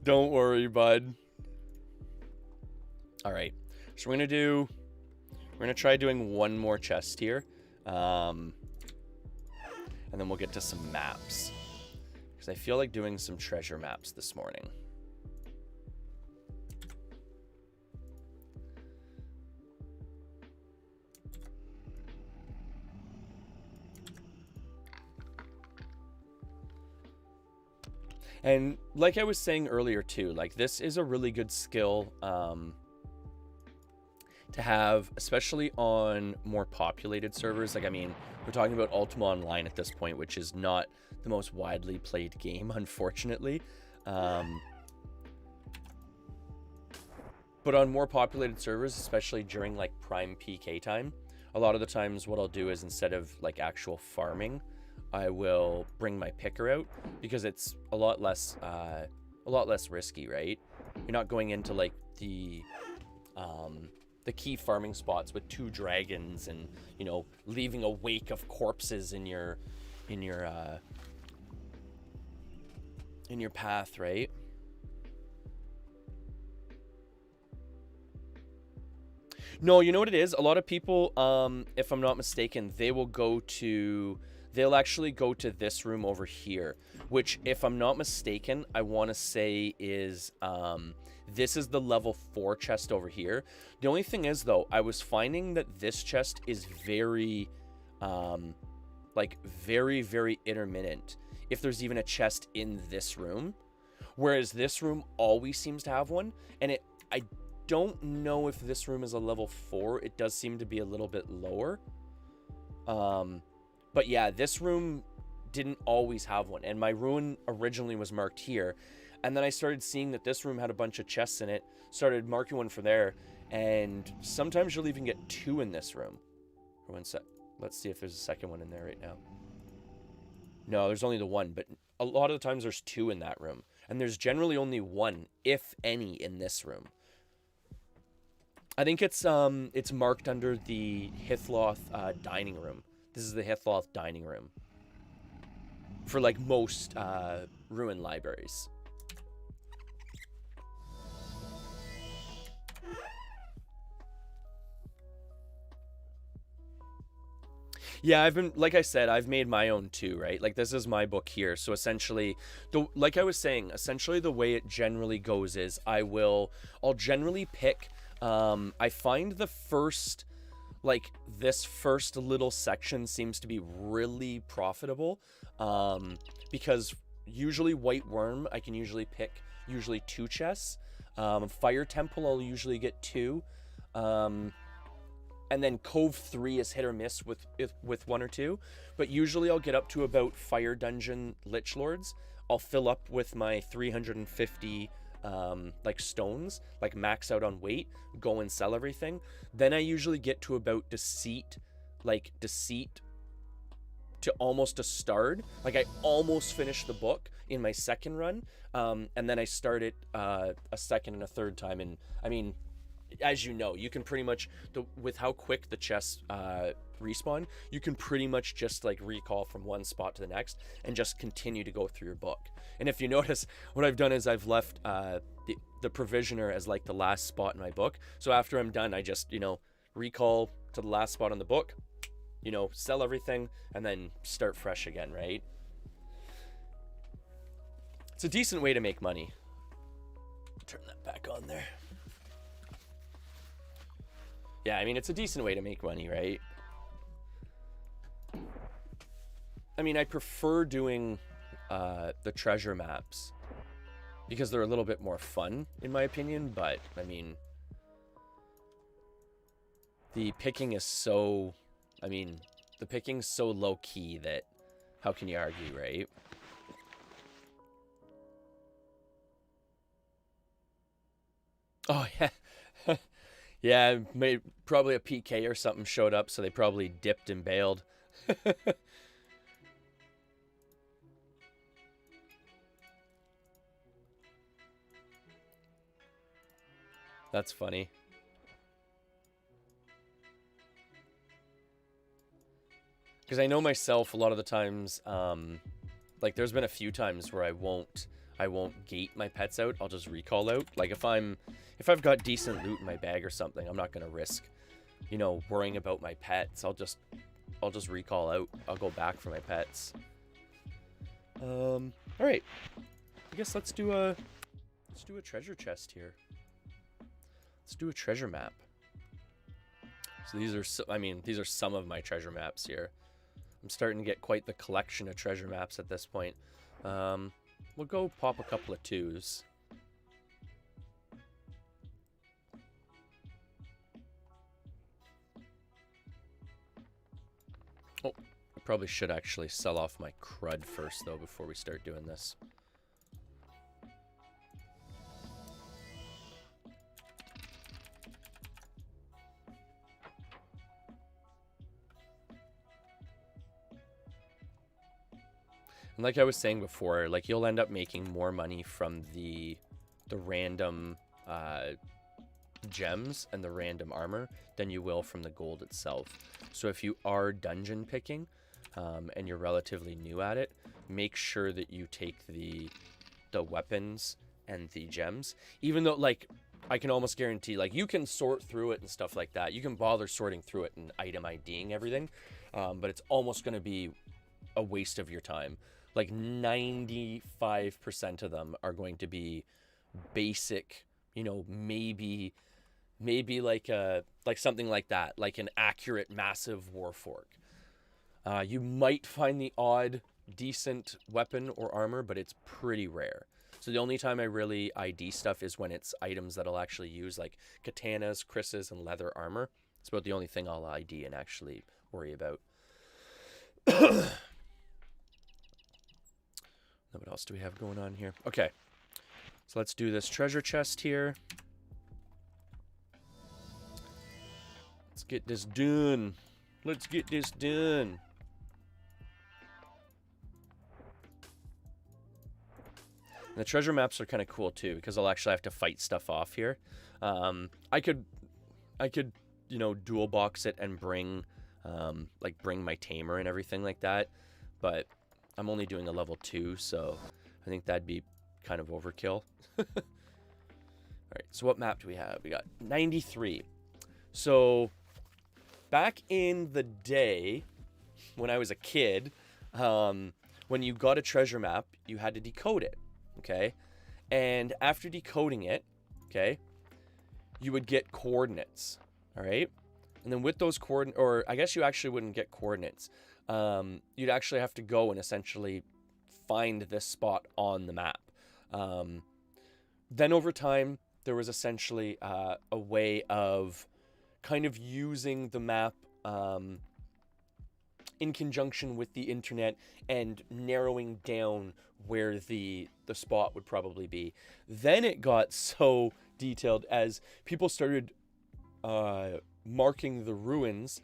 A: Don't worry, bud. All right. So we're gonna try doing one more chest here, and then we'll get to some maps, because I feel like doing some treasure maps this morning. And like I was saying earlier too, like this is a really good skill to have, especially on more populated servers. Like, I mean, we're talking about Ultima Online at this point, which is not the most widely played game, unfortunately. But on more populated servers, especially during like prime PK time, a lot of the times what I'll do is, instead of like actual farming, I will bring my picker out, because it's a lot less risky, right? You're not going into like the key farming spots with 2 dragons and, you know, leaving a wake of corpses in your path, right? No, you know what it is? A lot of people, if I'm not mistaken, they'll actually go to this room over here, which, if I'm not mistaken, I want to say is, this is the level 4 chest over here. The only thing is, though, I was finding that this chest is very, very intermittent, if there's even a chest in this room, whereas this room always seems to have one, and I don't know if this room is a level 4. It does seem to be a little bit lower. But yeah, this room didn't always have one, and my rune originally was marked here, and then I started seeing that this room had a bunch of chests in it, started marking one for there, and sometimes you'll even get 2 in this room. For one sec. Let's see if there's a second one in there right now. No, there's only the one, but a lot of the times there's 2 in that room, and there's generally only 1, if any, in this room. I think it's marked under the Hitloth dining room. This is the Hitloth dining room for like most ruin libraries. Yeah, I've been, like I said, I've made my own too, right? Like this is my book here. So essentially, like I was saying, essentially the way it generally goes is I'll generally pick, I find the first, like this first little section seems to be really profitable, because usually White Worm, I can usually pick usually 2 chests. Fire Temple, I'll usually get 2. And then Cove 3 is hit or miss with 1 or 2. But usually I'll get up to about Fire Dungeon Lich Lords. I'll fill up with my 350 like stones, like max out on weight, go and sell everything. Then I usually get to about Deceit to almost a Stard. Like I almost finished the book in my second run. And then I start it a second and a third time. And I mean, as you know, you can pretty much, with how quick the chests respawn, you can pretty much just like recall from one spot to the next and just continue to go through your book. And if you notice, what I've done is I've left the Provisioner as like the last spot in my book. So after I'm done, I just, recall to the last spot on the book, sell everything, and then start fresh again, right? It's a decent way to make money. Turn that back on there. Yeah, I mean, it's a decent way to make money, right? I mean, I prefer doing the treasure maps because they're a little bit more fun, in my opinion, but, I mean, the picking is so, the picking's so low-key that how can you argue, right? Oh, yeah. Yeah, probably a PK or something showed up, so they probably dipped and bailed. That's funny. Because I know myself, a lot of the times, like there's been a few times where I won't gate my pets out. I'll just recall out. Like if I've got decent loot in my bag or something, I'm not gonna risk, worrying about my pets. I'll just recall out. I'll go back for my pets. All right. I guess let's do a treasure chest here. Let's do a treasure map. So these are some of my treasure maps here. I'm starting to get quite the collection of treasure maps at this point. We'll go pop a couple of 2s. Oh, I probably should actually sell off my crud first, though, before we start doing this. And like I was saying before, like you'll end up making more money from the random gems and the random armor than you will from the gold itself. So if you are dungeon picking and you're relatively new at it, make sure that you take the weapons and the gems. Even though, like, I can almost guarantee, like, you can sort through it and stuff like that. You can bother sorting through it and item IDing everything, but it's almost going to be a waste of your time. Like 95% of them are going to be basic, maybe like something like that, like an accurate massive warfork. You might find the odd decent weapon or armor, but it's pretty rare. So the only time I really ID stuff is when it's items that I'll actually use, like katanas, krisses, and leather armor. It's about the only thing I'll ID and actually worry about. Now, what else do we have going on here? Okay, so let's do this treasure chest here. Let's get this done. Let's get this done. And the treasure maps are kind of cool too, because I'll actually have to fight stuff off here. I could you know, dual box it and bring bring my tamer and everything like that, but I'm only doing a level 2, so I think that'd be kind of overkill. All right, so what map do we have? We got 93. So back in the day when I was a kid, when you got a treasure map, you had to decode it, okay? And after decoding it, okay, you would get coordinates, all right? And then with those coordinates, or I guess you actually wouldn't get coordinates. You'd actually have to go and essentially find this spot on the map. Then over time, there was essentially a way of kind of using the map in conjunction with the internet and narrowing down where the spot would probably be. Then it got so detailed as people started marking the ruins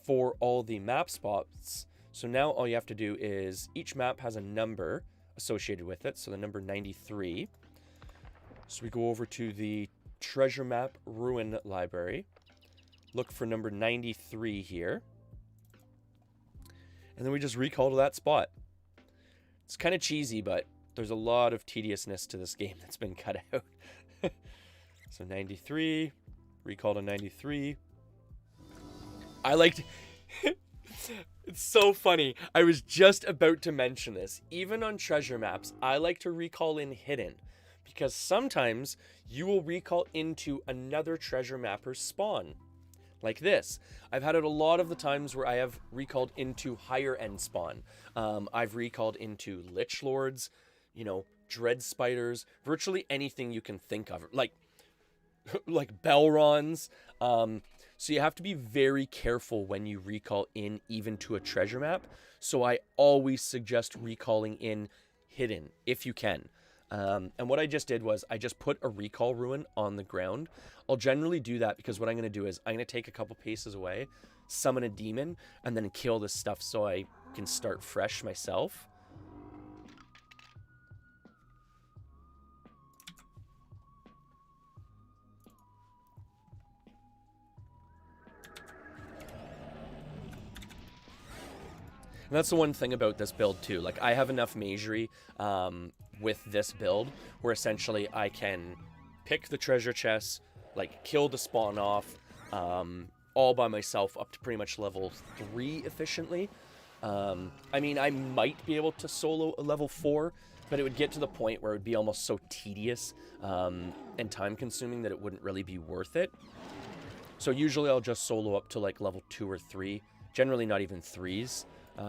A: for all the map spots. So now all you have to do is, each map has a number associated with it, so the number 93. So we go over to the treasure map ruin library, look for number 93 here, and then we just recall to that spot. It's kind of cheesy, but there's a lot of tediousness to this game that's been cut out. So 93, recall to 93. I liked... It's so funny. I was just about to mention this. Even on treasure maps, I like to recall in hidden, because sometimes you will recall into another treasure mapper's spawn. Like this. I've had it a lot of the times where I have recalled into higher end spawn. I've recalled into Lich Lords, you know, Dread Spiders, virtually anything you can think of. Like Belrons. So you have to be very careful when you recall in even to a treasure map. So I always suggest recalling in hidden if you can. And what I just did was I just put a recall ruin on the ground. I'll generally do that because what I'm going to do is I'm going to take a couple paces away, summon a demon, and then kill this stuff so I can start fresh myself. And that's the one thing about this build too. Like, I have enough magery with this build where essentially I can pick the treasure chests, like kill the spawn off, all by myself up to pretty much level 3 efficiently. I mean, I might be able to solo a level 4, but it would get to the point where it would be almost so tedious and time consuming that it wouldn't really be worth it. So usually I'll just solo up to like level 2 or 3, generally not even 3s.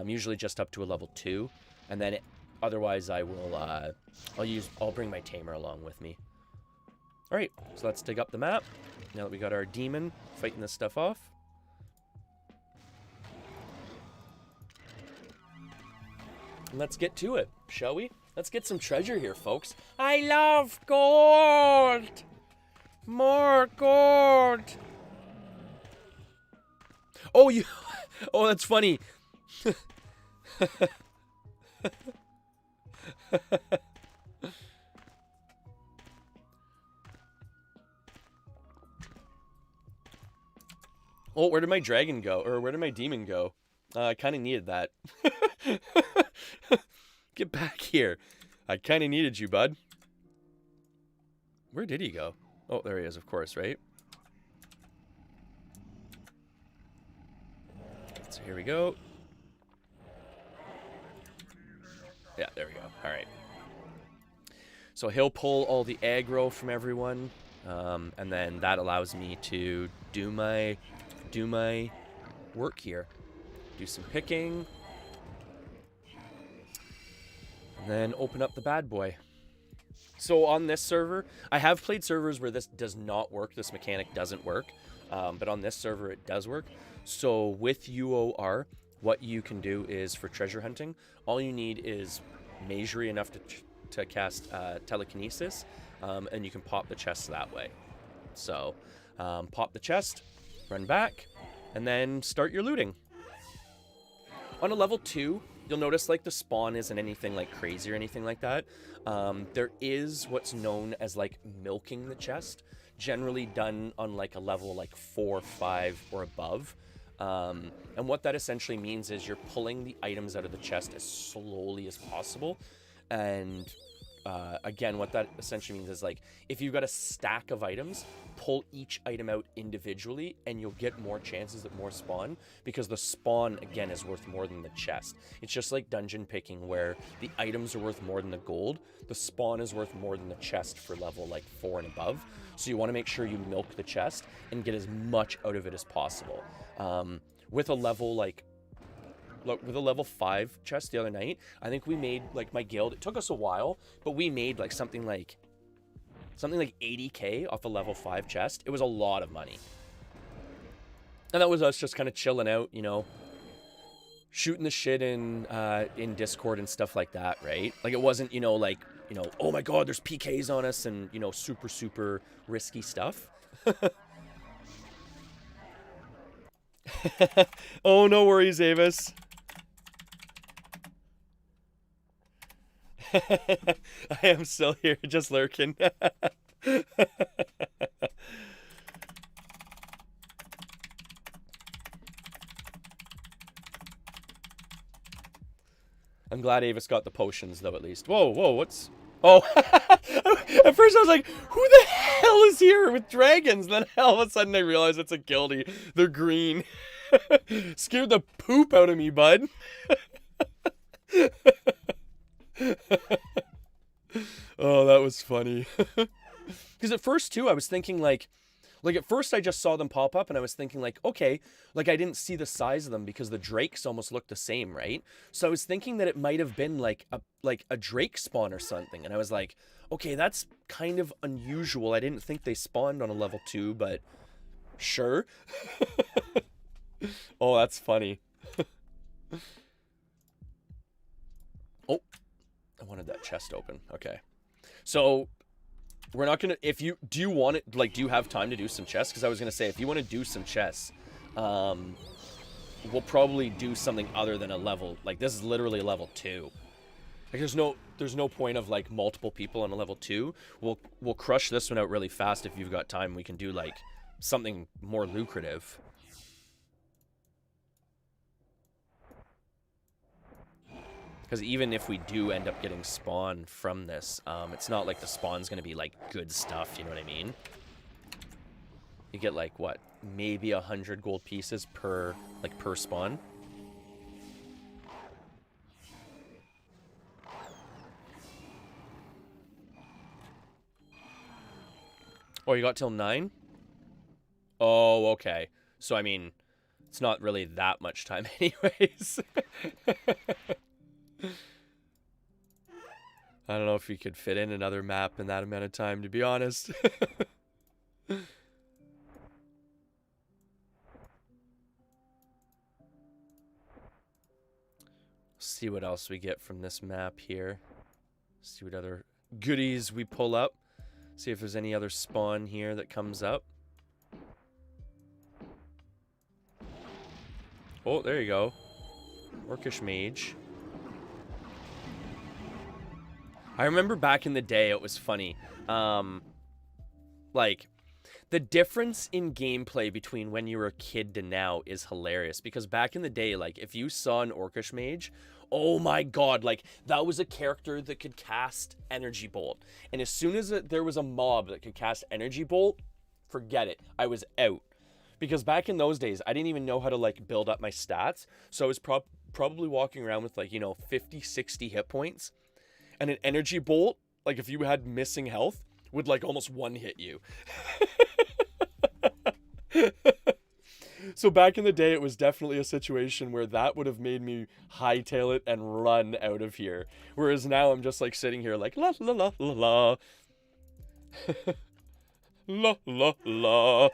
A: Usually just up to a level 2, and then otherwise I will I'll bring my tamer along with me. All right, so let's dig up the map now that we got our demon fighting this stuff off. And let's get to it, shall we? Let's get some treasure here, folks. I love gold. More gold. Oh, oh, that's funny. Oh, where did my dragon go? Or where did my demon go? I kind of needed that. Get back here. I kind of needed you, bud. Where did he go? Oh, there he is, of course, right? So here we go. Yeah, there we go. All right. So he'll pull all the aggro from everyone, and then that allows me to do my work here. Do some picking, and then open up the bad boy. So on this server, I have played servers where this does not work. This mechanic doesn't work, but on this server it does work. So with UOR, what you can do is for treasure hunting, all you need is magery enough to cast telekinesis, and you can pop the chest that way. So pop the chest, run back, and then start your looting. On a level 2, you'll notice like the spawn isn't anything like crazy or anything like that. There is what's known as like milking the chest. generally done on like a level like 4, 5, or above. And what that essentially means is you're pulling the items out of the chest as slowly as possible. And again, what that essentially means is, like, if you've got a stack of items, pull each item out individually and you'll get more chances at more spawn, because the spawn, again, is worth more than the chest. It's just like dungeon picking, where the items are worth more than the gold. The spawn is worth more than the chest for level like 4 and above. So you want to make sure you milk the chest and get as much out of it as possible. With a level like with a level 5 chest the other night, I think we made, like, my guild, it took us a while, but we made like something like 80k off a level 5 chest. It was a lot of money. And that was us just kind of chilling out, you know, shooting the shit in Discord and stuff like that, right? Like, it wasn't, you know, like, you know, oh my god, there's PKs on us and, you know, super risky stuff. Oh, no worries, Avis. I am still here, just lurking. I'm glad Avis got the potions, though, at least. Whoa, what's... Oh, at first I was like, who the hell is here with dragons? Then all of a sudden I realized it's a guildie. They're green. Scared the poop out of me, bud. Oh, that was funny. Because at first, too, I was thinking, like at first I just saw them pop up and I was thinking, like, okay, like, I didn't see the size of them because the drakes almost looked the same, right? So I was thinking that it might have been like a drake spawn or something. And I was like, okay, that's kind of unusual. I didn't think they spawned on a level 2, but sure. Oh, that's funny. Oh, I wanted that chest open. Okay. So we're not gonna, do you want it, like, do you have time to do some chests? Because I was gonna say, if you want to do some chests, we'll probably do something other than a level, like, this is literally a level 2. Like, there's no point of, like, multiple people on a level 2. We'll crush this one out really fast. If you've got time, we can do, like, something more lucrative. Because even if we do end up getting spawn from this, it's not like the spawn's going to be, like, good stuff, you know what I mean? You get, like, what? Maybe 100 gold pieces per spawn. Oh, you got till 9? Oh, okay. So, I mean, it's not really that much time anyways. I don't know if we could fit in another map in that amount of time, to be honest. See what else we get from this map here. See what other goodies we pull up. See if there's any other spawn here that comes up. Oh, there you go. Orcish Mage. I remember back in the day, it was funny. Like, the difference in gameplay between when you were a kid to now is hilarious. Because back in the day, like, if you saw an Orcish Mage, oh my god, like, that was a character that could cast Energy Bolt. And as soon as there was a mob that could cast Energy Bolt, forget it. I was out. Because back in those days, I didn't even know how to, like, build up my stats. So I was probably walking around with, like, you know, 50, 60 hit points. And an Energy Bolt, like, if you had missing health, would, like, almost one-hit you. So back in the day, it was definitely a situation where that would have made me hightail it and run out of here. Whereas now I'm just, like, sitting here like, la la la la la. La la la.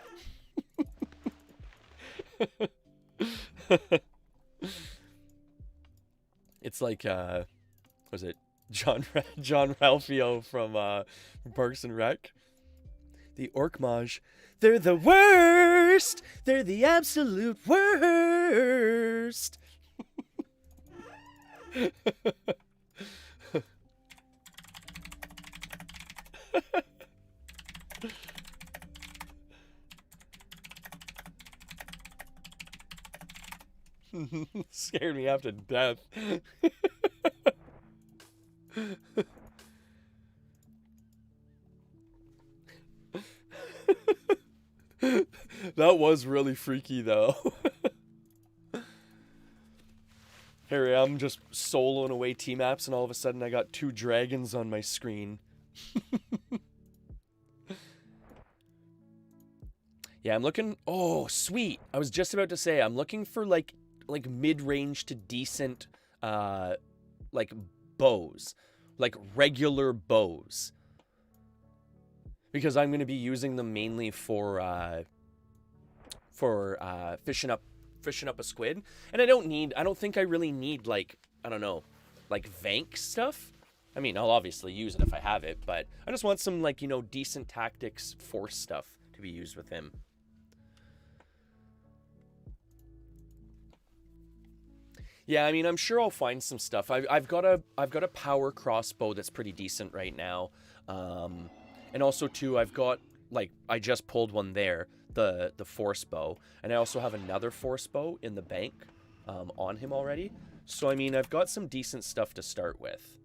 A: It's like, was it John Ralphio from Parks and Rec? The Orc Mage. They're the worst! They're the absolute worst! Scared me half to death. That was really freaky though. Here I am just soloing away T-maps and all of a sudden I got 2 dragons on my screen. Yeah, I'm looking... Oh, sweet. I was just about to say, I'm looking for, like mid-range to decent, like, bows. Like, regular bows. Because I'm going to be using them mainly for fishing up a squid. And I don't think I really need, like, I don't know, like, Vank stuff. I mean, I'll obviously use it if I have it, but I just want some, like, you know, decent tactics force stuff to be used with him. Yeah, I mean, I'm sure I'll find some stuff. I've got a power crossbow that's pretty decent right now, and also too, I've got, like, I just pulled one there, the force bow, and I also have another force bow in the bank, on him already. So I mean, I've got some decent stuff to start with.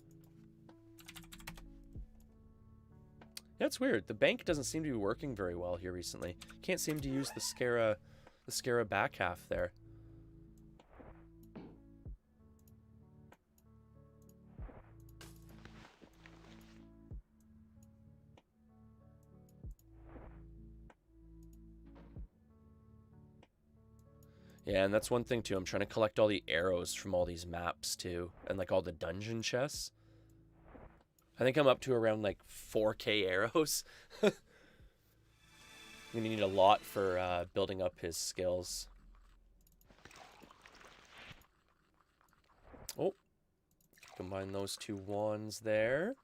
A: That's weird. The bank doesn't seem to be working very well here recently. Can't seem to use the Scara back half there. Yeah, and that's one thing too. I'm trying to collect all the arrows from all these maps too, and like all the dungeon chests. I think I'm up to around like 4K arrows. I'm gonna need a lot for building up his skills. Oh, combine those 2 wands there.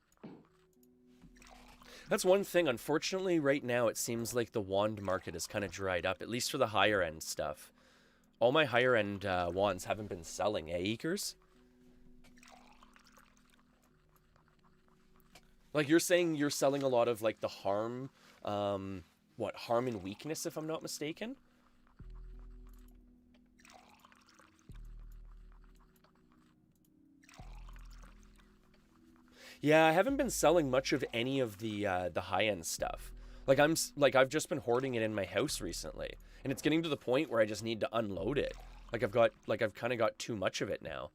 A: That's one thing. Unfortunately, right now it seems like the wand market is kind of dried up, at least for the higher end stuff. All my higher end wands haven't been selling, eh, Eekers? Like, you're saying you're selling a lot of, like, the harm, what, harm and weakness, if I'm not mistaken? Yeah, I haven't been selling much of any of the high-end stuff. Like, I've just been hoarding it in my house recently. And it's getting to the point where I just need to unload it. I've kind of got too much of it now.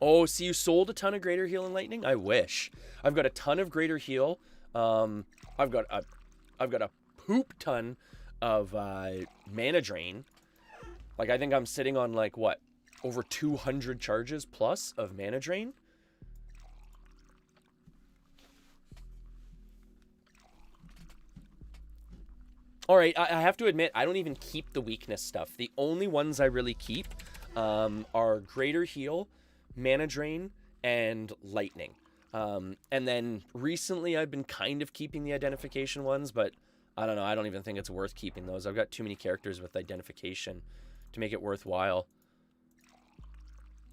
A: Oh, so you sold a ton of Greater Heal and Lightning? I wish. I've got a ton of Greater Heal. I've got a poop ton of Mana Drain. Like, I think I'm sitting on, like, what? Over 200 charges plus of Mana Drain? Alright, I have to admit, I don't even keep the weakness stuff. The only ones I really keep are Greater Heal, Mana Drain, and Lightning. And then recently I've been kind of keeping the identification ones, but I don't know, I don't even think it's worth keeping those. I've got too many characters with identification to make it worthwhile.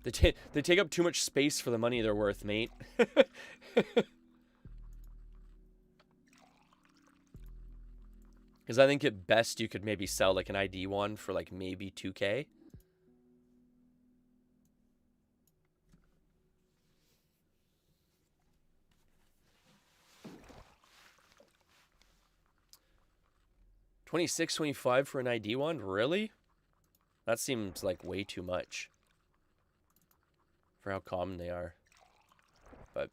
A: They take up too much space for the money they're worth, mate. Because I think at best you could maybe sell like an ID one for like maybe 2K. $26.25 for an ID one? Really? That seems like way too much for how common they are. But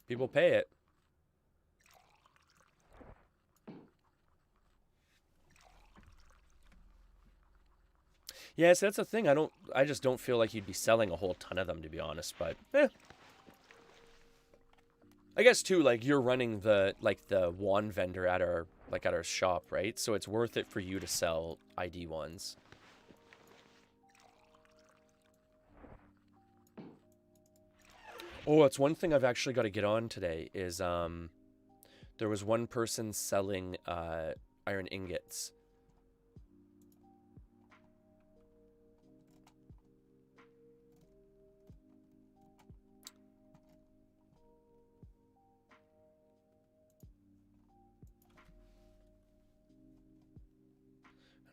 A: people pay it. Yes, that's the thing. I just don't feel like you'd be selling a whole ton of them, to be honest, but I guess too, like, you're running the wand vendor at our shop, right? So it's worth it for you to sell ID ones. Oh, that's one thing I've actually got to get on today is there was one person selling iron ingots.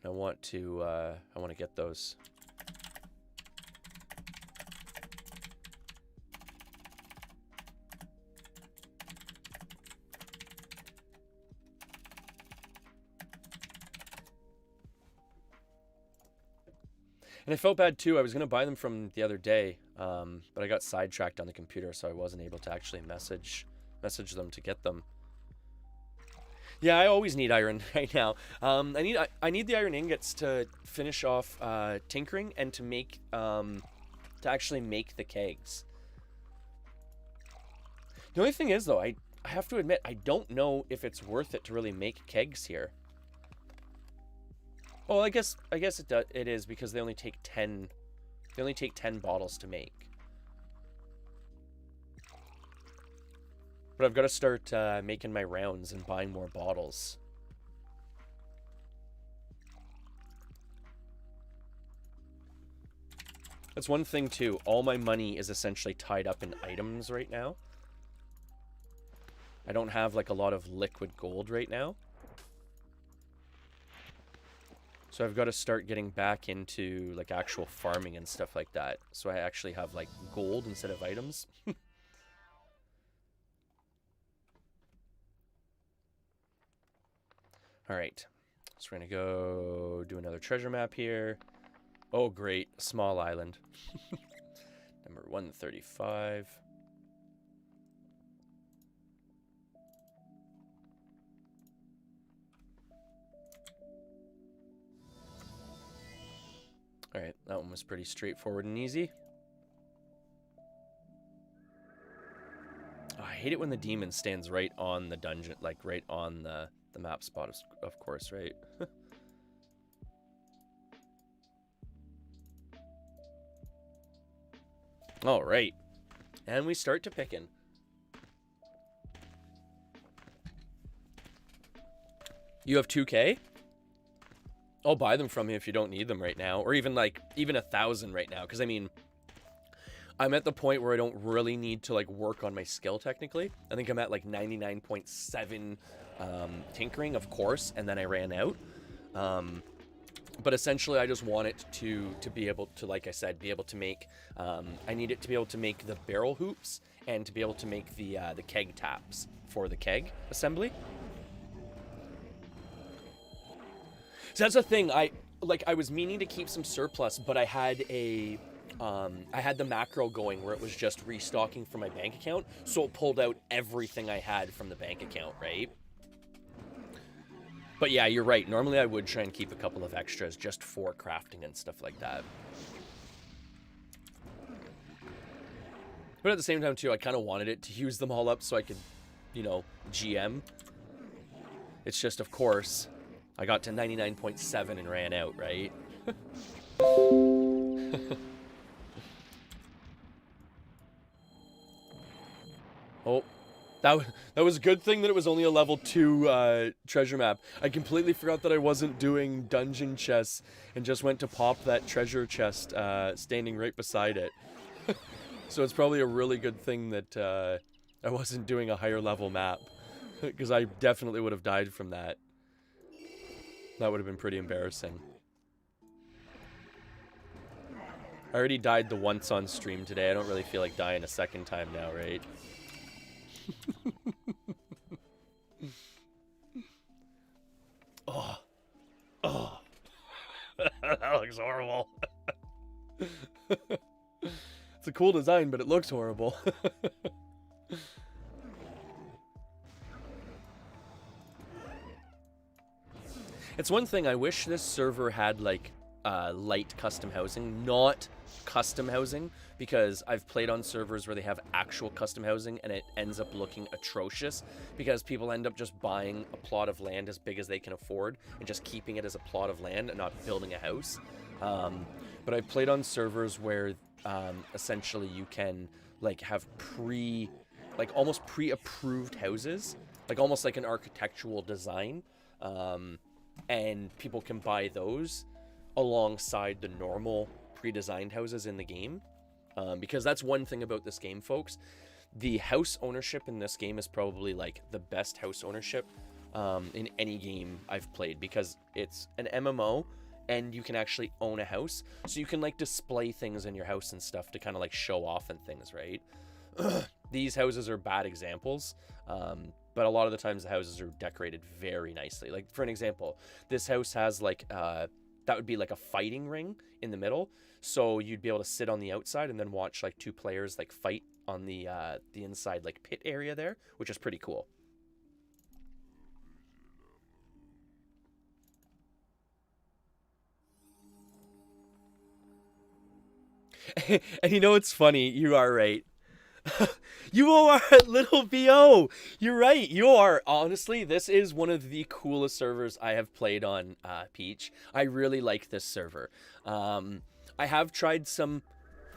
A: I want to get those. And I felt bad too. I was going to buy them from the other day, but I got sidetracked on the computer, so I wasn't able to actually message them to get them. Yeah, I always need iron right now. I need the iron ingots to finish off tinkering and to make to actually make the kegs. The only thing is though, I have to admit I don't know if it's worth it to really make kegs here. Oh, I guess it is, because they only take 10 bottles to make. But I've got to start making my rounds and buying more bottles. That's one thing too. All my money is essentially tied up in items right now. I don't have like a lot of liquid gold right now. So I've got to start getting back into like actual farming and stuff like that. So I actually have like gold instead of items. All right. So we're going to go do another treasure map here. Oh, great. Small island. Number 135. Alright, that one was pretty straightforward and easy. Oh, I hate it when the demon stands right on the dungeon, like right on the map spot, of course, right? Alright, and we start to pickin'. You have 2K? I'll buy them from you if you don't need them right now, or even 1,000 right now, because I mean, I'm at the point where I don't really need to like work on my skill technically. I think I'm at like 99.7 tinkering, of course, and then I ran out. But essentially, I just want it to be able to, like I said, be able to make. I need it to be able to make the barrel hoops and to be able to make the keg taps for the keg assembly. So that's the thing. I was meaning to keep some surplus, but I had the macro going where it was just restocking from my bank account, so it pulled out everything I had from the bank account, right? But yeah, you're right. Normally I would try and keep a couple of extras just for crafting and stuff like that. But at the same time too, I kind of wanted it to use them all up so I could, you know, GM. It's just, of course, I got to 99.7 and ran out, right? Oh, that was a good thing that it was only a level 2 treasure map. I completely forgot that I wasn't doing dungeon chests and just went to pop that treasure chest standing right beside it. So it's probably a really good thing that I wasn't doing a higher level map, because I definitely would have died from that. That would have been pretty embarrassing. I already died the once on stream today. I don't really feel like dying a second time now, right? Oh. Oh. That looks horrible. It's a cool design, but it looks horrible. It's one thing, I wish this server had like light custom housing, not custom housing, because I've played on servers where they have actual custom housing and it ends up looking atrocious because people end up just buying a plot of land as big as they can afford and just keeping it as a plot of land and not building a house. But I've played on servers where essentially you can like have almost pre-approved houses, like almost like an architectural design. And people can buy those alongside the normal pre-designed houses in the game. Because that's one thing about this game, folks. The house ownership in this game is probably like the best house ownership in any game I've played, because it's an MMO and you can actually own a house, so you can like display things in your house and stuff to kind of like show off and things, right? These houses are bad examples, but a lot of the times the houses are decorated very nicely. Like for an example, this house has like that would be like a fighting ring in the middle, so you'd be able to sit on the outside and then watch like two players like fight on the inside like pit area there, which is pretty cool. And you know what's funny? You are right. You are little BO. You're right. You are. Honestly, this is one of the coolest servers I have played on, Peach. I really like this server. I have tried some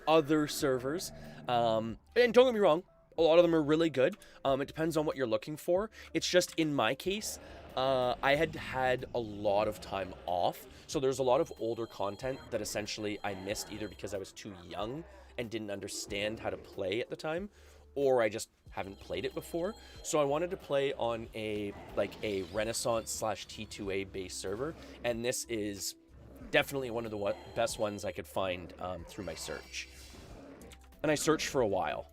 A: other servers, and don't get me wrong, a lot of them are really good. It depends on what you're looking for. It's just in my case, I had a lot of time off, so there's a lot of older content that essentially I missed, either because I was too young and didn't understand how to play at the time, or I just haven't played it before. So I wanted to play on a Renaissance / T2A based server, and this is definitely one of the best ones I could find through my search. And I searched for a while.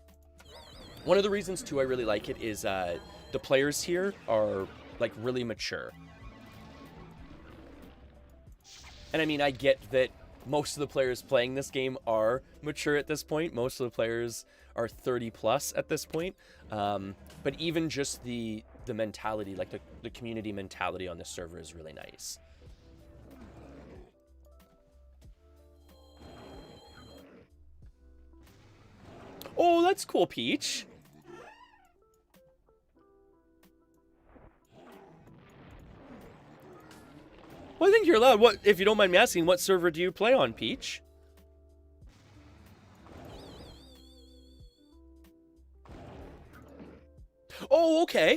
A: One of the reasons too I really like it is the players here are like really mature. And I mean, I get that most of the players playing this game are mature at this point. Most of the players are 30 plus at this point. But even just the mentality, like the community mentality on this server is really nice. Oh, that's cool, Peach. Well, I think you're allowed. What, if you don't mind me asking, what server do you play on, Peach? Oh, okay.